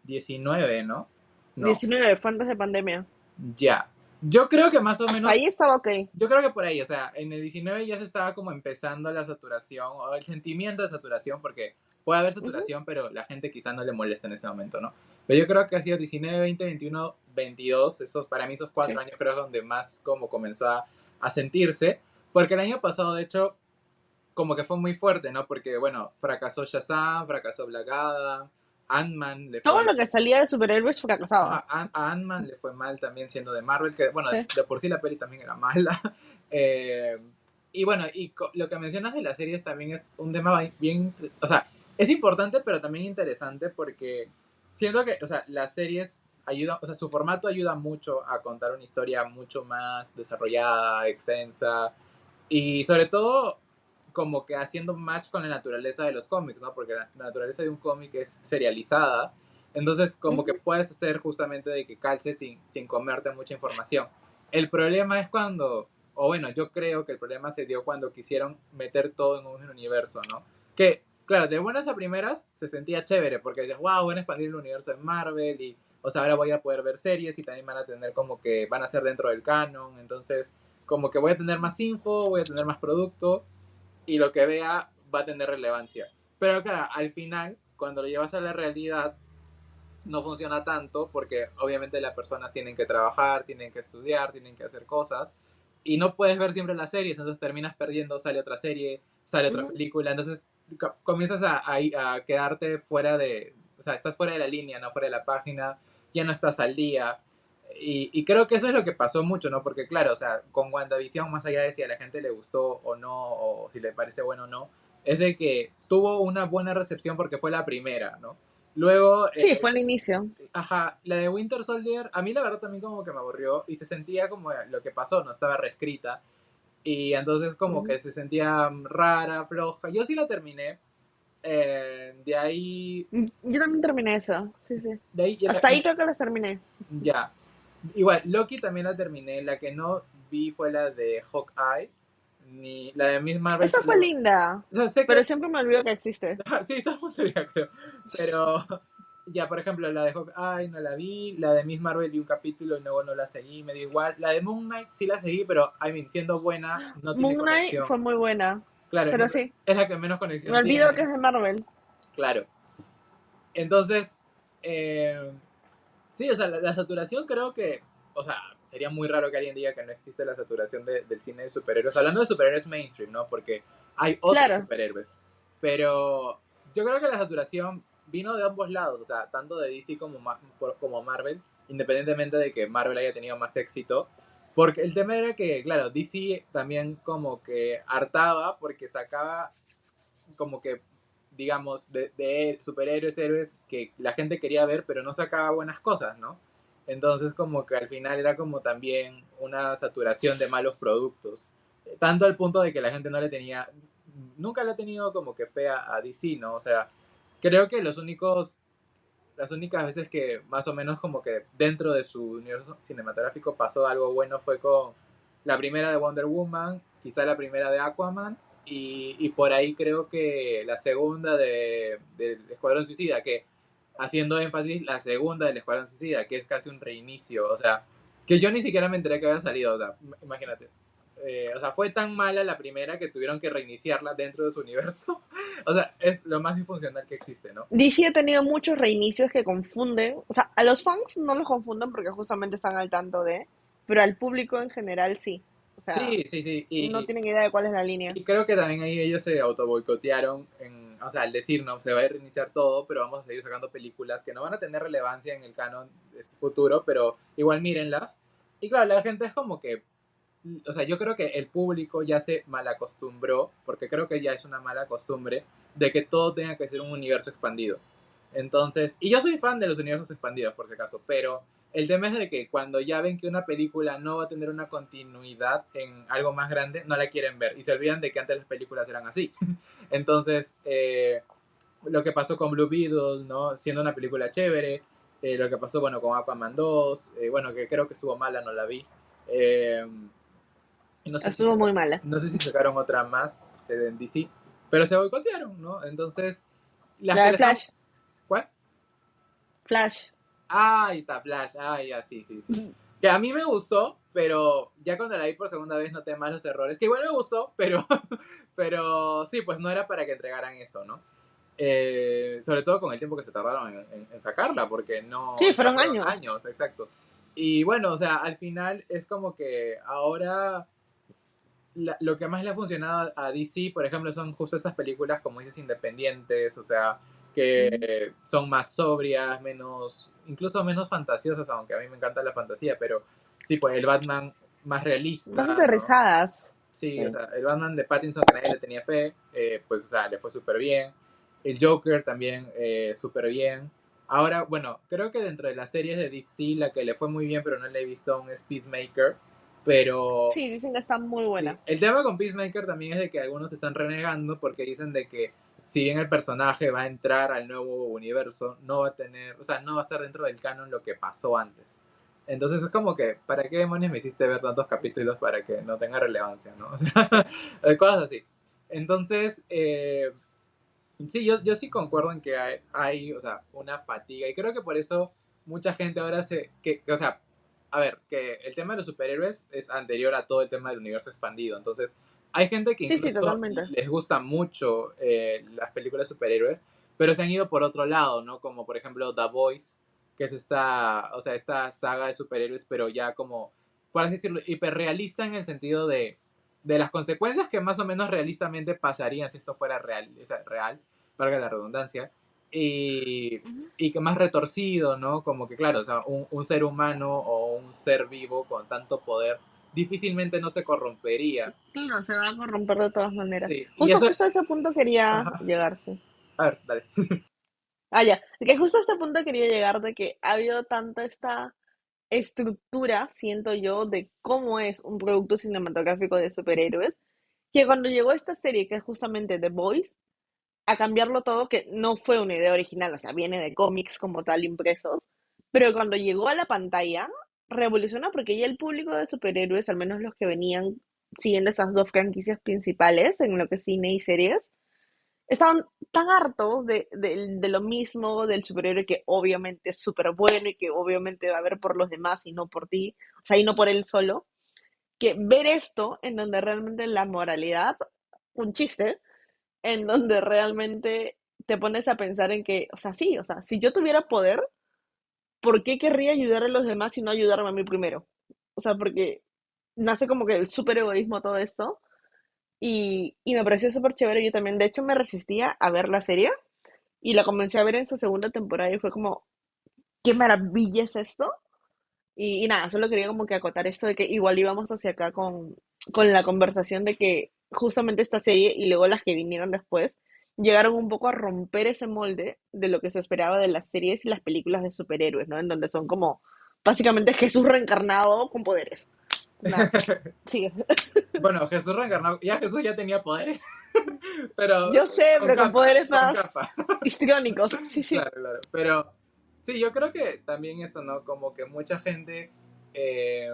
19, ¿no? No, 19, fue antes de pandemia. ya. Yo creo que más o Hasta menos ahí estaba ok. yo creo que por ahí, o sea, en el 19 ya se estaba como empezando la saturación o el sentimiento de saturación, porque puede haber Ujú. saturación, pero la gente quizá no le molesta en ese momento, ¿no? Pero yo creo que ha sido 19, 20, 21, 22, esos, para mí esos cuatro Sí. años creo es donde más como comenzó a sentirse, porque el año pasado, de hecho, como que fue muy fuerte, ¿no? Porque, bueno, fracasó Shazam, fracasó Black Adam, Ant-Man le Todo fue lo que salía de superhéroes fracasaba. ajá, a Ant-Man le fue mal también siendo de Marvel, que bueno, Sí. de por sí la peli también era mala. Eh, y bueno, lo que mencionas de las series también es un tema bien, o sea, es importante, pero también interesante porque siento que, o sea, las series ayudan, o sea, su formato ayuda mucho a contar una historia mucho más desarrollada, extensa, y sobre todo como que haciendo match con la naturaleza de los cómics, ¿no? Porque la naturaleza de un cómic es serializada, entonces como que Ujú. puedes hacer justamente de que calce sin comerte mucha información. El problema es cuando, o bueno, yo creo que el problema se dio cuando quisieron meter todo en un universo, ¿no? Que, claro, de buenas a primeras se sentía chévere, porque dices, wow, van a expandir el universo de Marvel y, o sea, ahora voy a poder ver series y también van a tener como que van a ser dentro del canon, entonces como que voy a tener más info, voy a tener más producto y lo que vea va a tener relevancia. Pero claro, al final, cuando lo llevas a la realidad, no funciona tanto porque obviamente las personas tienen que trabajar, tienen que estudiar, tienen que hacer cosas y no puedes ver siempre las series, entonces terminas perdiendo, sale otra serie, sale otra Ujú. película, entonces comienzas a quedarte fuera de, o sea, estás fuera de la línea, no fuera de la página, ya no estás al día. Y creo que eso es lo que pasó mucho, ¿no? Porque claro, o sea, con WandaVision, más allá de si a la gente le gustó o no, o si le parece bueno o no, es de que tuvo una buena recepción porque fue la primera, ¿no? Luego, Sí, fue el inicio. ajá, la de Winter Soldier, a mí la verdad también como que me aburrió y se sentía como lo que pasó, no estaba reescrita y entonces como Ujú. que se sentía rara, floja. Yo sí la terminé, de ahí, Yo también terminé esa. Sí, sí, sí. de ahí Hasta ahí creo que las terminé. ya. Igual, Loki también la terminé, la que no vi fue la de Hawkeye, ni la de Miss Marvel Esa fue solo. linda, O sea, sé que pero siempre me olvido que existe. sí, todo el mundo sabía, creo. Pero, ya, por ejemplo, la de Hawkeye no la vi. La de Miss Marvel vi un capítulo y luego no la seguí, me dio igual. La de Moon Knight sí la seguí, pero, I mean, siendo buena, no tiene Moon Knight conexión. fue muy buena, Claro, pero sí, es la que menos me conexión olvido que tiene. es de Marvel. Claro. Entonces, eh, sí, o sea, la saturación creo que, o sea, sería muy raro que alguien diga que no existe la saturación del cine de superhéroes. Hablando de superhéroes mainstream, ¿no? Porque hay otros Claro, superhéroes. Pero yo creo que la saturación vino de ambos lados, o sea, tanto de DC como Marvel, independientemente de que Marvel haya tenido más éxito. Porque el tema era que, claro, DC también como que hartaba porque sacaba como que digamos, de superhéroes, héroes que la gente quería ver, pero no sacaba buenas cosas, ¿no? Entonces como que al final era como también una saturación de malos productos. Tanto al punto de que la gente no le tenía, nunca le ha tenido como que fea a DC, ¿no? O sea, creo que las únicas veces que más o menos como que dentro de su universo cinematográfico pasó algo bueno fue con la primera de Wonder Woman, quizá la primera de Aquaman, y por ahí creo que la segunda de Escuadrón Suicida, que haciendo énfasis, la segunda del Escuadrón Suicida, que es casi un reinicio, o sea, que yo ni siquiera me enteré que había salido, o sea, imagínate. O sea, fue tan mala la primera que tuvieron que reiniciarla dentro de su universo. O sea, es lo más disfuncional que existe, ¿no? DC ha tenido muchos reinicios que confunden, o sea, a los fans no los confunden porque justamente están al tanto de, pero al público en general sí. O sea, Sí, sí, sí. no tienen idea de cuál es la línea. Y creo que también ahí ellos se auto boicotearon, o sea, al decir, no, se va a reiniciar todo, pero vamos a seguir sacando películas que no van a tener relevancia en el canon futuro, pero igual mírenlas. Y claro, la gente es como que, o sea, yo creo que el público ya se malacostumbró, porque creo que ya es una mala costumbre, de que todo tenga que ser un universo expandido. Entonces, y yo soy fan de los universos expandidos, por si acaso, pero el tema es de que cuando ya ven que una película no va a tener una continuidad en algo más grande, no la quieren ver y se olvidan de que antes las películas eran así. Entonces, lo que pasó con Blue Beetle, ¿no? Siendo una película chévere, lo que pasó, bueno, con Aquaman 2, bueno, que creo que estuvo mala, no la vi. Eh, y no sé si Estuvo muy mala. no sé si sacaron otra más en DC, pero se boicotearon, ¿no? Entonces, las La que de le están... Flash. ¿Cuál? Flash. Ah, ahí está, Flash. Ah, ya, sí, sí, sí. Que a mí me gustó, pero ya cuando la vi por segunda vez noté más los errores. Que igual me gustó, pero, pero sí, pues no era para que entregaran eso, ¿no? Sobre todo con el tiempo que se tardaron en sacarla, porque no, Sí, o sea, fueron fueron años. años, exacto. Y bueno, o sea, al final es como que ahora lo que más le ha funcionado a DC, por ejemplo, son justo esas películas, como dices, independientes, o sea, Ujú. que son más sobrias, menos, incluso menos fantasiosas, aunque a mí me encanta la fantasía, pero tipo el Batman más Más realista, ¿no? aterrizadas. Sí, o Sí. sea, el Batman de Pattinson que nadie le tenía fe, pues, o sea, le fue súper bien. El Joker también súper bien. Ahora, bueno, creo que dentro de las series de DC, la que le fue muy bien, pero no le he visto aún es Peacemaker. Pero Sí, dicen que está muy sí, buena. el tema con Peacemaker también es de que algunos están renegando porque dicen de que si bien el personaje va a entrar al nuevo universo, no va a tener, o sea, no va a estar dentro del canon lo que pasó antes. Entonces es como que, ¿para qué demonios me hiciste ver tantos capítulos para que no tenga relevancia, ¿no? O sea, cosas así. Entonces, sí, yo sí concuerdo en que hay, o sea, una fatiga. Y creo que por eso mucha gente ahora o sea, a ver, que el tema de los superhéroes es anterior a todo el tema del universo expandido. Entonces, hay gente que Sí, sí, incluso totalmente. les gusta mucho las películas de superhéroes, pero se han ido por otro lado, ¿no? Como por ejemplo The Boys, que es esta, o sea, esta saga de superhéroes, pero ya como, por así decirlo, hiperrealista en el sentido de las consecuencias que más o menos realistamente pasarían si esto fuera real, o sea, real, valga la redundancia, y, Ujú. y que más retorcido, ¿no? Como que, claro, o sea, un ser humano o un ser vivo con tanto poder difícilmente no se corrompería. Claro, se va a corromper de todas maneras. Sí, y Justo, eso, justo a ese punto quería ajá, llegarse. a ver, dale. Ah, ya. Que justo a este punto quería llegar de que ha habido tanta esta estructura, siento yo, de cómo es un producto cinematográfico de superhéroes, que cuando llegó esta serie, que es justamente The Boys, a cambiarlo todo, que no fue una idea original, o sea, viene de cómics como tal impresos, pero cuando llegó a la pantalla, revoluciona porque ya el público de superhéroes, al menos los que venían siguiendo esas dos franquicias principales en lo que es cine y series, estaban tan hartos de lo mismo del superhéroe que obviamente es súper bueno y que obviamente va a ver por los demás y no por ti, o sea, y no por él solo, que ver esto en donde realmente la moralidad, un chiste, en donde realmente te pones a pensar en que, o sea, sí, o sea, si yo tuviera poder, ¿por qué querría ayudar a los demás y no ayudarme a mí primero? O sea, porque nace como que el súper egoísmo todo esto y me pareció súper chévere. Yo también, de hecho, me resistía a ver la serie y la comencé a ver en su segunda temporada y fue como, ¿qué maravilla es esto? Y nada, solo quería como que acotar esto de que igual íbamos hacia acá con la conversación de que justamente esta serie y luego las que vinieron después llegaron un poco a romper ese molde de lo que se esperaba de las series y las películas de superhéroes, ¿no? En donde son como básicamente Jesús reencarnado con poderes. Nada, sigue. Bueno, Jesús reencarnado, ya Jesús ya tenía poderes, pero Yo sé, pero con poderes con más capa. histriónicos. Sí, sí. Claro, claro. Pero sí, yo creo que también eso, ¿no? Como que mucha gente, eh,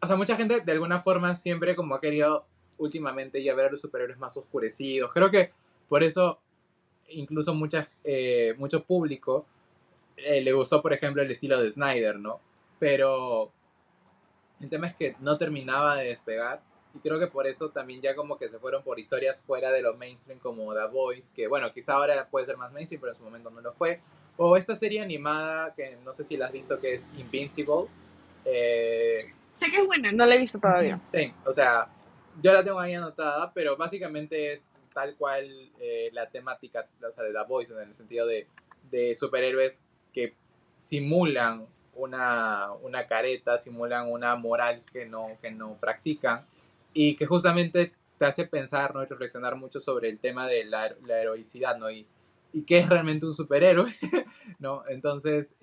o sea, mucha gente de alguna forma siempre como ha querido últimamente ya ver a los superhéroes más oscurecidos. Creo que por eso incluso mucho público le gustó, por ejemplo, el estilo de Snyder, ¿no? Pero el tema es que no terminaba de despegar y creo que por eso también ya como que se fueron por historias fuera de lo mainstream como The Voice, que bueno, quizá ahora puede ser más mainstream, pero en su momento no lo fue. O esta serie animada que no sé si la has visto que es Invincible. Eh, Sé que es buena, no la he visto todavía. sí, o sea, yo la tengo ahí anotada, pero básicamente es tal cual la temática, o sea, de The Voice, en el sentido de superhéroes que simulan una careta, simulan una moral que no practican y que justamente te hace pensar, ¿no? Y reflexionar mucho sobre el tema de la heroicidad, ¿no? Y qué es realmente un superhéroe, ¿no? Entonces,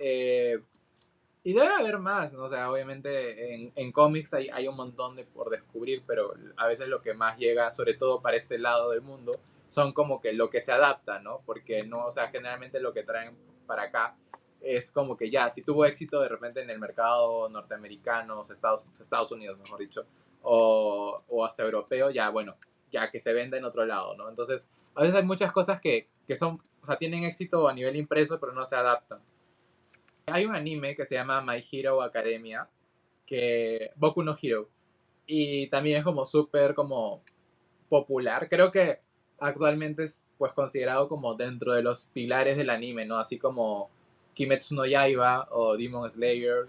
y debe haber más, ¿no? O sea, obviamente en cómics hay un montón de por descubrir, pero a veces lo que más llega, sobre todo para este lado del mundo, son como que lo que se adapta, ¿no? Porque no, o sea, generalmente lo que traen para acá es como que ya, si tuvo éxito de repente en el mercado norteamericano, o sea, Estados Unidos, mejor dicho, o hasta europeo, ya, bueno, ya que se venda en otro lado, ¿no? Entonces, a veces hay muchas cosas que son, o sea, tienen éxito a nivel impreso, pero no se adaptan. Hay un anime que se llama My Hero Academia, que Boku no Hero, y también es como súper como popular. Creo que actualmente es pues considerado como dentro de los pilares del anime, ¿no? Así como Kimetsu no Yaiba o Demon Slayer,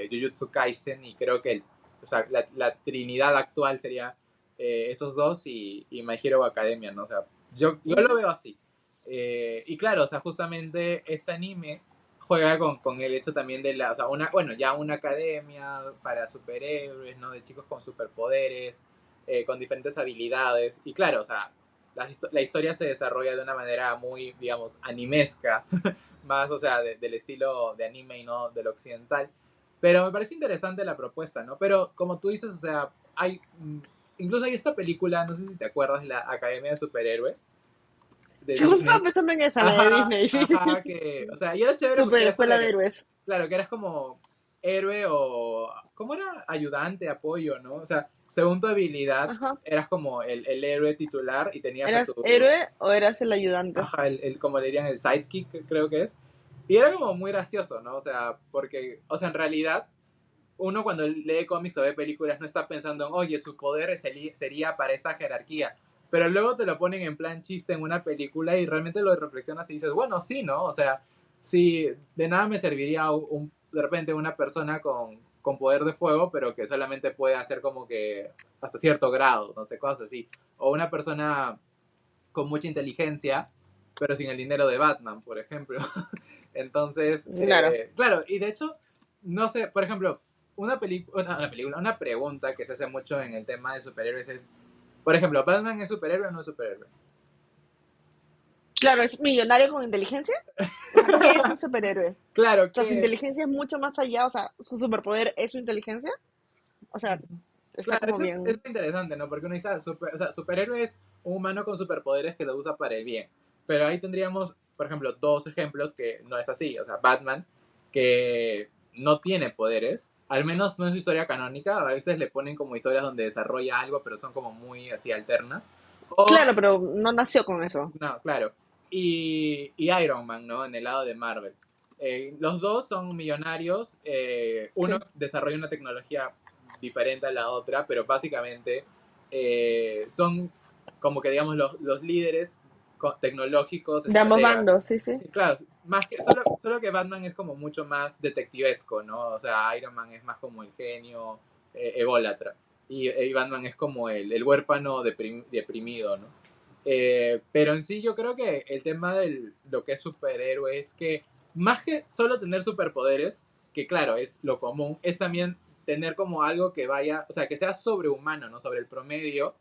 Jujutsu Kaisen y creo que o sea, la trinidad actual sería esos dos y My Hero Academia, ¿no? O sea, yo lo Ujú. veo así. Y claro, o sea, justamente este anime juega con el hecho también de o sea, bueno, ya una academia para superhéroes, ¿no? De chicos con superpoderes, con diferentes habilidades. Y claro, o sea, la historia se desarrolla de una manera muy, digamos, animesca, más, o sea, del estilo de anime y no del occidental. Pero me parece interesante la propuesta, ¿no? Pero como tú dices, o sea, incluso hay esta película, no sé si te acuerdas, la Academia de Superhéroes de Sí, justo estaba Disney. pensando en esa, la de Ajá, Disney. Sí, sí, sí. ajá, que, o sea, y era chévere porque Super era esto escuela de de, héroes. claro, que eras como héroe o, ¿cómo era? Ayudante, apoyo, ¿no? O sea, según tu habilidad, Ajá. eras como el héroe titular y tenías a ¿Eras tu, héroe o eras el ayudante? ajá, como le dirían, el sidekick, creo que es. Y era como muy gracioso, ¿no? O sea, porque, o sea, en realidad, uno cuando lee cómics o ve películas no está pensando en, oye, su poder sería para esta jerarquía. Pero luego te lo ponen en plan chiste en una película y realmente lo reflexionas y dices, bueno, sí, ¿no? O sea, sí, de nada me serviría de repente una persona con poder de fuego, pero que solamente puede hacer como que hasta cierto grado, no sé, cosas así. O una persona con mucha inteligencia, pero sin el dinero de Batman, por ejemplo. Entonces, Claro. claro, y de hecho, no sé, por ejemplo, una pregunta que se hace mucho en el tema de superhéroes es, por ejemplo, ¿Batman es superhéroe o no es superhéroe? Claro, es millonario con inteligencia. O sea, ¿qué es un superhéroe? O Claro sea, su que, inteligencia es mucho más allá. O sea, su superpoder es su inteligencia. O sea, está claro, como es bien. interesante, ¿no? Porque uno dice, o sea, superhéroe es un humano con superpoderes que lo usa para el bien. Pero ahí tendríamos, por ejemplo, dos ejemplos que no es así. O sea, Batman, que no tiene poderes, al menos no en su historia canónica, a veces le ponen como historias donde desarrolla algo, pero son como muy así alternas. O, Claro, pero no nació con eso. no, claro. Y Iron Man, ¿no? En el lado de Marvel. Los dos son millonarios. Uno Sí. desarrolla una tecnología diferente a la otra, pero básicamente son como que, digamos, los líderes tecnológicos, De ambos estrategas. bandos, sí, sí. Claro, más que, solo que Batman es como mucho más detectivesco, ¿no? O sea, Iron Man es más como el genio ególatra. Y Batman es como el huérfano deprimido, ¿no? Pero en sí yo creo que el tema de lo que es superhéroe es que más que solo tener superpoderes, que claro, es lo común, es también tener como algo que vaya, o sea, que sea sobrehumano, ¿no? Sobre el promedio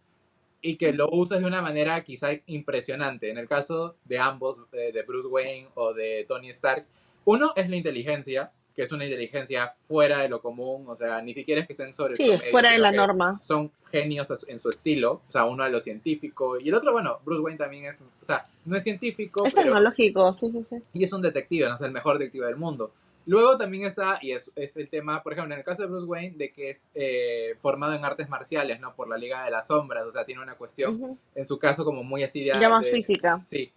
y que lo usas de una manera quizá impresionante. En el caso de ambos, de Bruce Wayne o de Tony Stark, uno es la inteligencia, que es una inteligencia fuera de lo común, o sea, ni siquiera es que estén sobre el Sí, promedio, fuera de sino la que norma. son genios en su estilo, o sea, uno de los científicos, y el otro, bueno, Bruce Wayne también es, o sea, no es científico, Es pero tecnológico, sí, sí, sí. y es un detective, no es el mejor detective del mundo. Luego también está, y es el tema, por ejemplo, en el caso de Bruce Wayne, de que es formado en artes marciales, ¿no? Por la Liga de las Sombras, o sea, tiene una cuestión, Ujú. en su caso, como muy así Ya más de física. sí.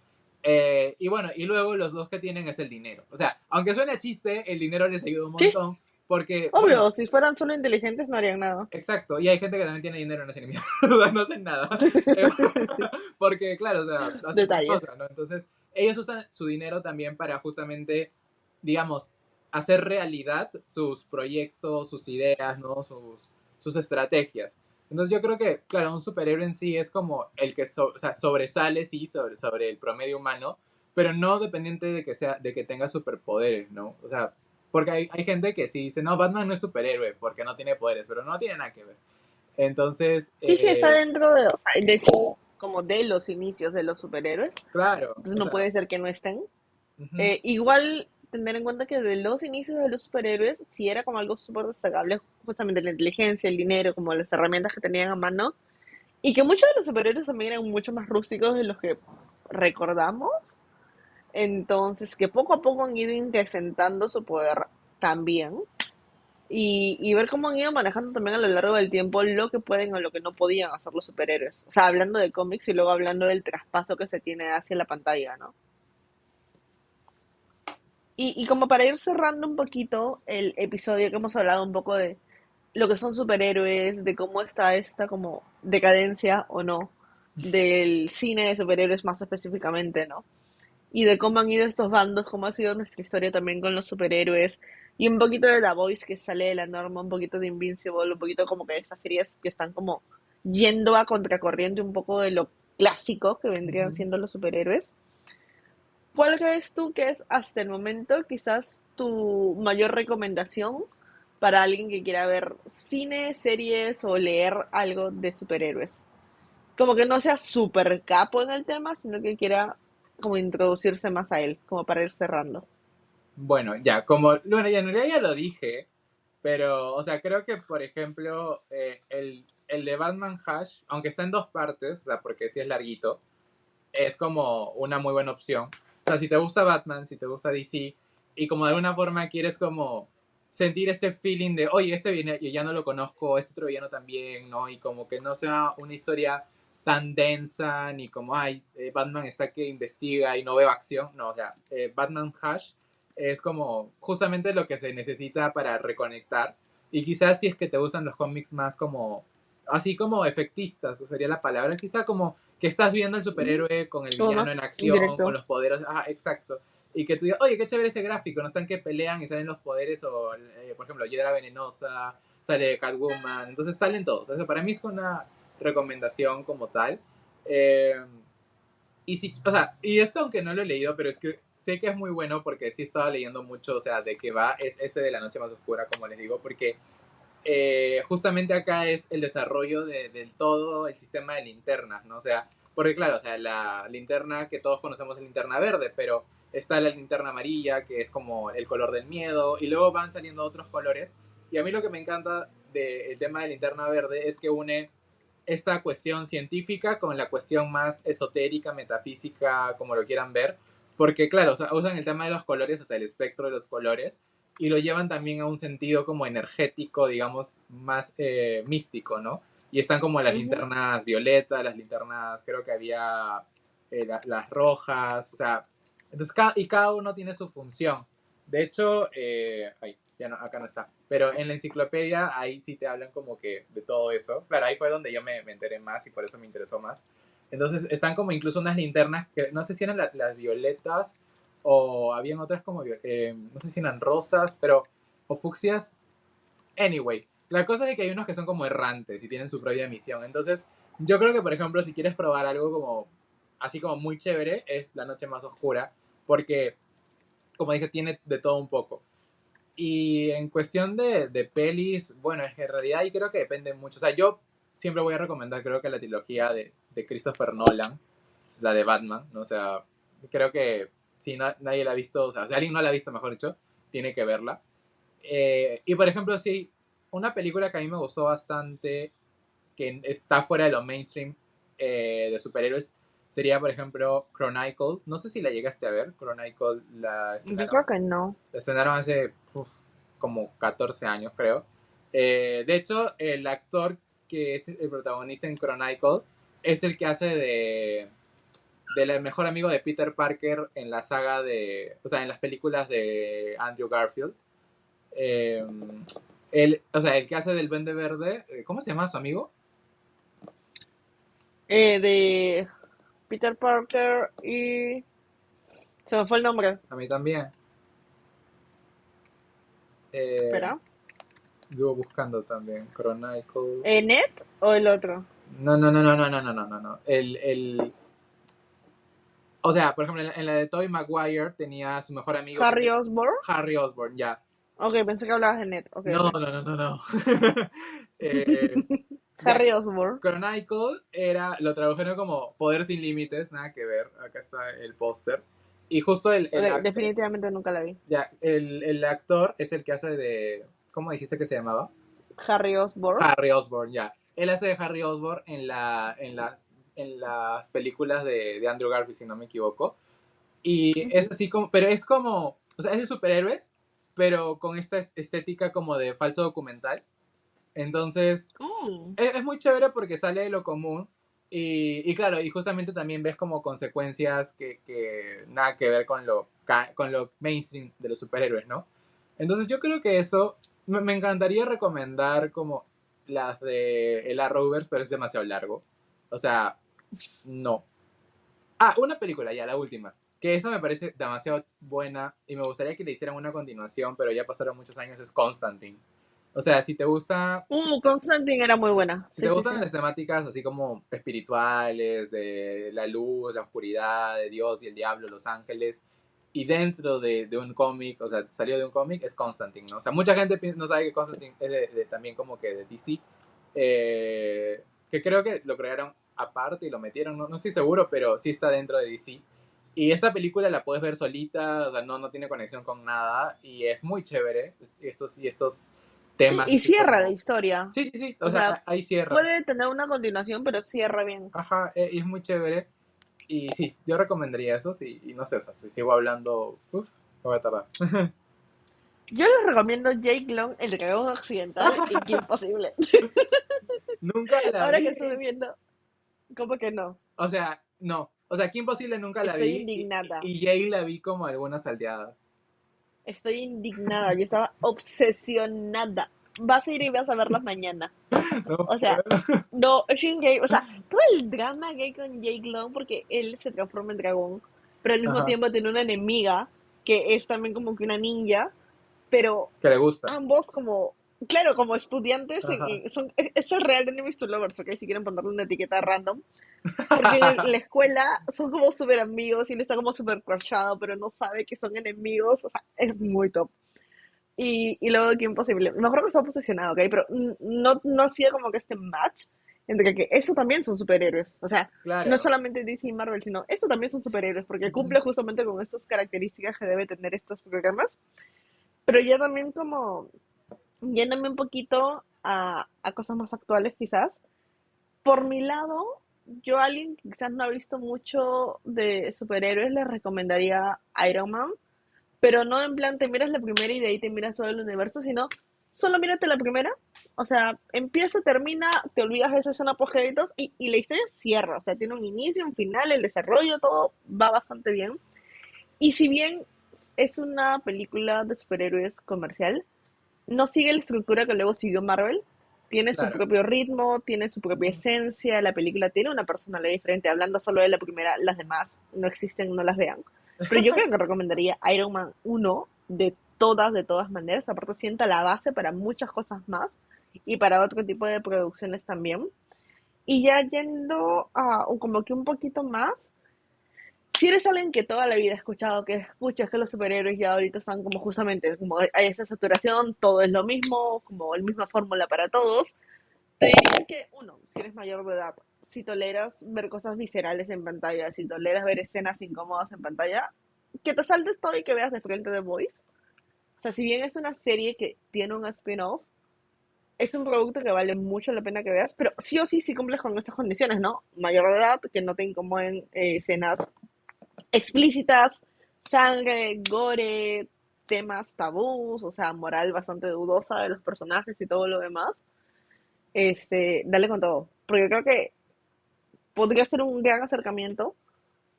Y bueno, y luego los dos que tienen es el dinero. O sea, aunque suene a chiste, el dinero les ayuda un Sí, montón, porque, bueno, obvio, si fueran solo inteligentes no harían nada. exacto, y hay gente que también tiene dinero y no hace ni mierda, o sea, no hacen nada. Eh, Sí, porque, claro, o sea, hacen otra detalles. cosa, ¿no? Entonces, ellos usan su dinero también para justamente, digamos, hacer realidad sus proyectos, sus ideas, ¿no? Sus estrategias. Entonces yo creo que, claro, un superhéroe en sí es como el que o sea, sobresale, sí, sobre el promedio humano, pero no dependiente de que sea, de que tenga superpoderes, ¿no? O sea, porque hay gente que sí dice, no, Batman no es superhéroe porque no tiene poderes, pero no tiene nada que ver. Entonces, Sí, sí, está dentro de, o sea, de hecho, como de los inicios de los superhéroes. claro, Entonces o no sea, puede ser que no estén. ujú, Igual tener en cuenta que de los inicios de los superhéroes sí era como algo súper destacable, justamente la inteligencia, el dinero, como las herramientas que tenían a mano. Y que muchos de los superhéroes también eran mucho más rústicos de los que recordamos. Entonces, que poco a poco han ido incrementando su poder también. Y ver cómo han ido manejando también a lo largo del tiempo lo que pueden o lo que no podían hacer los superhéroes. O sea, hablando de cómics y luego hablando del traspaso que se tiene hacia la pantalla, ¿no? Y como para ir cerrando un poquito el episodio que hemos hablado un poco de lo que son superhéroes, de cómo está esta como decadencia o no del cine de superhéroes más específicamente, ¿no? Y de cómo han ido estos bandos, cómo ha sido nuestra historia también con los superhéroes, y un poquito de The Voice que sale de la norma, un poquito de Invincible, un poquito como que estas series que están como yendo a contracorriente un poco de lo clásico que vendrían ujú. siendo los superhéroes. ¿Cuál crees tú que es hasta el momento quizás tu mayor recomendación para alguien que quiera ver cine, series o leer algo de superhéroes? Como que no sea súper capo en el tema, sino que quiera como introducirse más a él, como para ir cerrando. Bueno, ya, como, bueno, ya en realidad ya lo dije, pero, o sea, creo que, por ejemplo, el de Batman Hash, aunque está en dos partes, o sea, porque sí es larguito, es como una muy buena opción. O sea, si te gusta Batman, si te gusta DC, y como de alguna forma quieres como sentir este feeling de, oye, este viene, yo ya no lo conozco, este otro villano también, ¿no? Y como que no sea una historia tan densa, ni como, ay, Batman está que investiga y no veo acción. No, o sea, Batman Hash es como justamente lo que se necesita para reconectar. Y quizás si es que te gustan los cómics más como, así como efectistas, o sería la palabra, quizá como que estás viendo al Ujú. superhéroe con el Como villano más en acción, con directo. los poderes, ah, exacto. Y que tú digas, oye, qué chévere ese gráfico, no están que pelean y salen los poderes, o por ejemplo, Hiedra Venenosa, sale Catwoman, entonces salen todos. O sea, para mí es una recomendación como tal. Eh, y si, o sea, y esto aunque no lo he leído, pero es que sé que es muy bueno porque sí estaba leyendo mucho, o sea, de que va, es este de La Noche Más Oscura, como les digo, porque justamente acá es el desarrollo del todo el sistema de linternas, ¿no? O sea, porque claro, o sea, la linterna que todos conocemos es linterna verde, pero está la linterna amarilla, que es como el color del miedo, y luego van saliendo otros colores. Y a mí lo que me encanta del tema de linterna verde es que une esta cuestión científica con la cuestión más esotérica, metafísica, como lo quieran ver, porque claro, o sea, usan el tema de los colores, o sea, el espectro de los colores, y lo llevan también a un sentido como energético, digamos, más místico, ¿no? Y están como las Ujú. linternas violetas, las linternas, creo que había las rojas, o sea, entonces y cada uno tiene su función. De hecho, ay, ya no, acá no está. Pero en la enciclopedia ahí sí te hablan como que de todo eso. Claro, ahí fue donde yo me enteré más y por eso me interesó más. Entonces están como incluso unas linternas que no sé si eran las violetas o habían otras como, no sé si eran rosas, pero, o fucsias. Anyway, la cosa es que hay unos que son como errantes y tienen su propia misión. Entonces, yo creo que, por ejemplo, si quieres probar algo como, así como muy chévere, es La Noche Más Oscura, porque, como dije, tiene de todo un poco. Y en cuestión de pelis, bueno, es que en realidad ahí creo que depende mucho. O sea, yo siempre voy a recomendar, creo que la trilogía de Christopher Nolan, la de Batman, ¿no? O sea, creo que si nadie la ha visto, o sea, si alguien no la ha visto, mejor dicho, tiene que verla. Y por ejemplo, sí, una película que a mí me gustó bastante, que está fuera de lo mainstream de superhéroes, sería por ejemplo Chronicle. No sé si la llegaste a ver. Chronicle Yo creo que no. la estrenaron hace como 14 años, creo. De hecho, el actor que es el protagonista en Chronicle es el que hace del mejor amigo de Peter Parker en la saga de, o sea, en las películas de Andrew Garfield. Eh, o sea, el que hace del Duende Verde, ¿cómo se llama su amigo? De Peter Parker y... Se me fue el nombre. A mí también. Eh, Espera. Estuvo buscando también. Chronicle. ¿Ned o el otro? No, no, no, no, no, no, no, no, no, no. O sea, por ejemplo, en la de Tobey Maguire tenía a su mejor amigo que es Harry Osborn. Harry Osborn, ya. Ok, pensé que hablabas de Ned. Ok, No, ok. no, no, no, no. eh, ya, Harry Osborn. Chronicle lo tradujeron como Poder sin Límites, nada que ver. Acá está el póster. Y justo Ok, definitivamente nunca la vi. ya, el actor es el que hace de. ¿Cómo dijiste que se llamaba? Harry Osborn. Harry Osborn, ya. Él hace de Harry Osborn en las películas de Andrew Garfield, si no me equivoco. Y es Ujú. así como, pero es como, o sea, es de superhéroes, pero con esta estética como de falso documental. Entonces, Mm. es muy chévere porque sale de lo común. Y claro, y justamente también ves como consecuencias que nada que ver con lo mainstream de los superhéroes, ¿no? Entonces yo creo que eso, me encantaría recomendar como las de el Arrowverse, pero es demasiado largo. O sea, no. Ah, una película, ya, la última. Que esa me parece demasiado buena y me gustaría que le hicieran una continuación, pero ya pasaron muchos años, es Constantine. O sea, Constantine era muy buena. si te Sí, sí, gustan sí. las temáticas así como espirituales, de la luz, la oscuridad, de Dios y el diablo, los ángeles, y dentro de un cómic, o sea, salió de un cómic, es Constantine, ¿no? O sea, mucha gente no sabe que Constantine es también como que de DC, que creo que lo crearon aparte y lo metieron, no estoy seguro, pero sí está dentro de DC. Y esta película la puedes ver solita, o sea, no tiene conexión con nada, y es muy chévere, estos Sí, temas y así cierra la como. historia. Sí, sí, sí, o O sea, sea, ahí cierra. puede tener una continuación, pero cierra bien. Ajá, y es muy chévere. Y sí, yo recomendaría eso, sí, y no sé, o sea, si sigo hablando, me voy a tardar. Yo les recomiendo Jake Long, el dragón occidental y Kim Possible. Nunca la Ahora que estuve vi. viendo, ¿cómo que no? O sea, no. O sea, Kim Possible nunca la Estoy vi indignada. y Jay la vi como algunas salteadas. Estoy indignada. Yo estaba obsesionada. Vas a ir y vas a verlas mañana. No O sea, puedo. no, es un gay. O sea, todo el drama gay con Jake Long porque él se transforma en dragón, pero al mismo Ajá, tiempo tiene una enemiga que es también como que una ninja, pero que le gusta. ambos como, claro, como estudiantes Ajá. es el real de Enemies to Lovers, ¿ok? Si quieren ponerle una etiqueta random. Porque en la escuela son como súper amigos y él está como súper crushado, pero no sabe que son enemigos. O sea, es muy top. Y luego que imposible. Me acuerdo que estaba posesionado, ¿ok? Pero no hacía como que este match entre que eso también son superhéroes. O sea, no es Claro. solamente DC y Marvel, sino esto también son superhéroes, porque cumple justamente con estas características que debe tener estos programas. Pero ya también como yéndome un poquito a cosas más actuales quizás. Por mi lado, yo a alguien que quizás no ha visto mucho de superhéroes le recomendaría Iron Man, pero no en plan te miras la primera y de ahí te miras todo el universo, sino solo mírate la primera. O sea, empieza, termina, te olvidas de esa escena post créditos y la historia cierra. O sea, tiene un inicio, un final, el desarrollo, todo va bastante bien. Y si bien es una película de superhéroes comercial, no sigue la estructura que luego siguió Marvel. Tiene su Claro. propio ritmo, tiene su propia Ujú. esencia, la película tiene una personalidad diferente. Hablando solo de la primera, las demás no existen, no las vean. Pero yo creo que recomendaría Iron Man 1 de todas maneras. Aparte sienta la base para muchas cosas más y para otro tipo de producciones también. Y ya yendo a como que un poquito más, si eres alguien que toda la vida ha escuchado, que escuchas que los superhéroes ya ahorita están como justamente, como hay esa saturación, todo es lo mismo, como la misma fórmula para todos, Te diría que, uno, si eres mayor de edad, si toleras ver cosas viscerales en pantalla, si toleras ver escenas incómodas en pantalla, que te saltes todo y que veas de frente The Voice. O sea, si bien es una serie que tiene un spin-off, es un producto que vale mucho la pena que veas, pero sí o sí sí cumples con estas condiciones, ¿no? Mayor de edad, que no te incomoden escenas explícitas, sangre, gore, temas tabús, o sea, moral bastante dudosa de los personajes y todo lo demás. Dale con todo. Porque creo que podría ser un gran acercamiento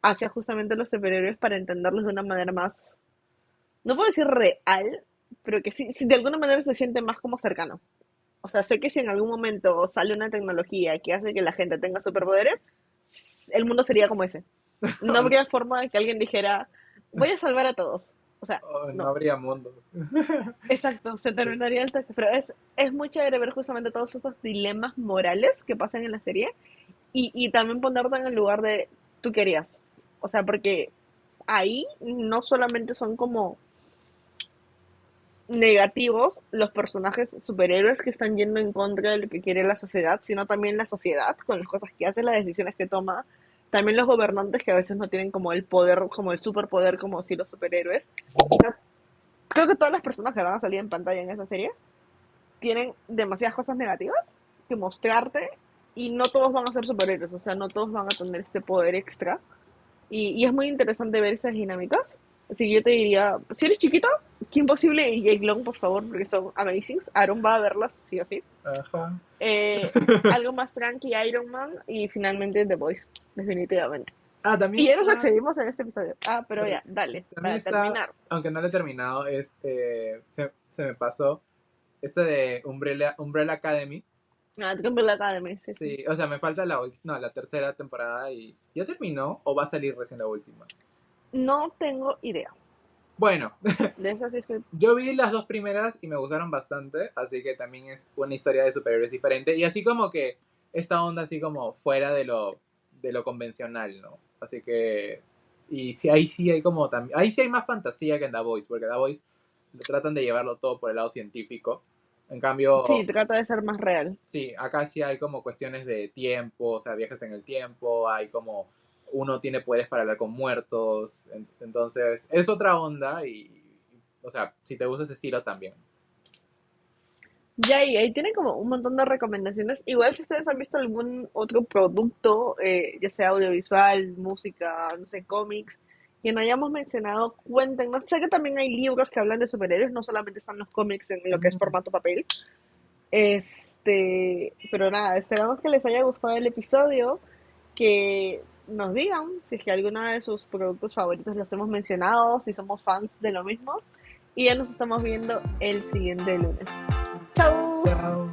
hacia justamente los superhéroes para entenderlos de una manera más, no puedo decir real, pero que sí, sí de alguna manera se siente más como cercano. O sea, sé que si en algún momento sale una tecnología que hace que la gente tenga superpoderes, el mundo sería como ese. No habría forma de que alguien dijera, voy a salvar a todos. O sea, Oh, no no. habría mundo. Exacto, se Sí. terminaría el toque. Pero es muy chévere ver justamente todos estos dilemas morales que pasan en la serie y también ponerte en el lugar de tú querías. O sea, porque ahí no solamente son como negativos los personajes superhéroes que están yendo en contra de lo que quiere la sociedad, sino también la sociedad con las cosas que hace, las decisiones que toma, también los gobernantes que a veces no tienen como el poder, como el superpoder, como si los superhéroes. O sea, creo que todas las personas que van a salir en pantalla en esa serie tienen demasiadas cosas negativas que mostrarte y no todos van a ser superhéroes, o sea, no todos van a tener este poder extra y es muy interesante ver esas dinámicas. Así que yo te diría, si eres chiquito, Kim Possible y Jake Long, por favor, porque son amazing. Aaron va a verlas, sí o sí. Ajá. Eh, algo más tranqui, Iron Man y finalmente The Voice, definitivamente. Ah, también Y ya nos está. accedimos en este episodio. Ah, pero Sorry. ya, dale, También para está. terminar. Aunque no lo he terminado, se me pasó. Este de Umbrella Academy. Ah, Triple Academy, sí, sí. Sí, o sea, me falta la tercera temporada y. ¿Ya terminó o va a salir recién la última? No tengo idea. Bueno, De eso sí soy. yo vi las dos primeras y me gustaron bastante, así que también es una historia de superhéroes diferente y así como que esta onda así como fuera de lo convencional, ¿no? Así que y sí ahí sí hay como también ahí sí hay más fantasía que en The Voice, porque The Voice tratan de llevarlo todo por el lado científico. En Sí, cambio, trata de ser más real. sí, acá sí hay como cuestiones de tiempo, o sea, viajes en el tiempo, hay como uno tiene poderes para hablar con muertos, entonces es otra onda y, o sea, si te gusta ese estilo también. Ya, y ahí tienen como un montón de recomendaciones. Igual si ustedes han visto algún otro producto, ya sea audiovisual, música, no sé, cómics, que no hayamos mencionado, cuéntenos. Sé que también hay libros que hablan de superhéroes, no solamente están los cómics en lo que es Mm, formato papel. Pero nada, esperamos que les haya gustado el episodio, que nos digan si es que alguno de sus productos favoritos los hemos mencionado, si somos fans de lo mismo. Y ya nos estamos viendo el siguiente lunes. ¡Chao! chao.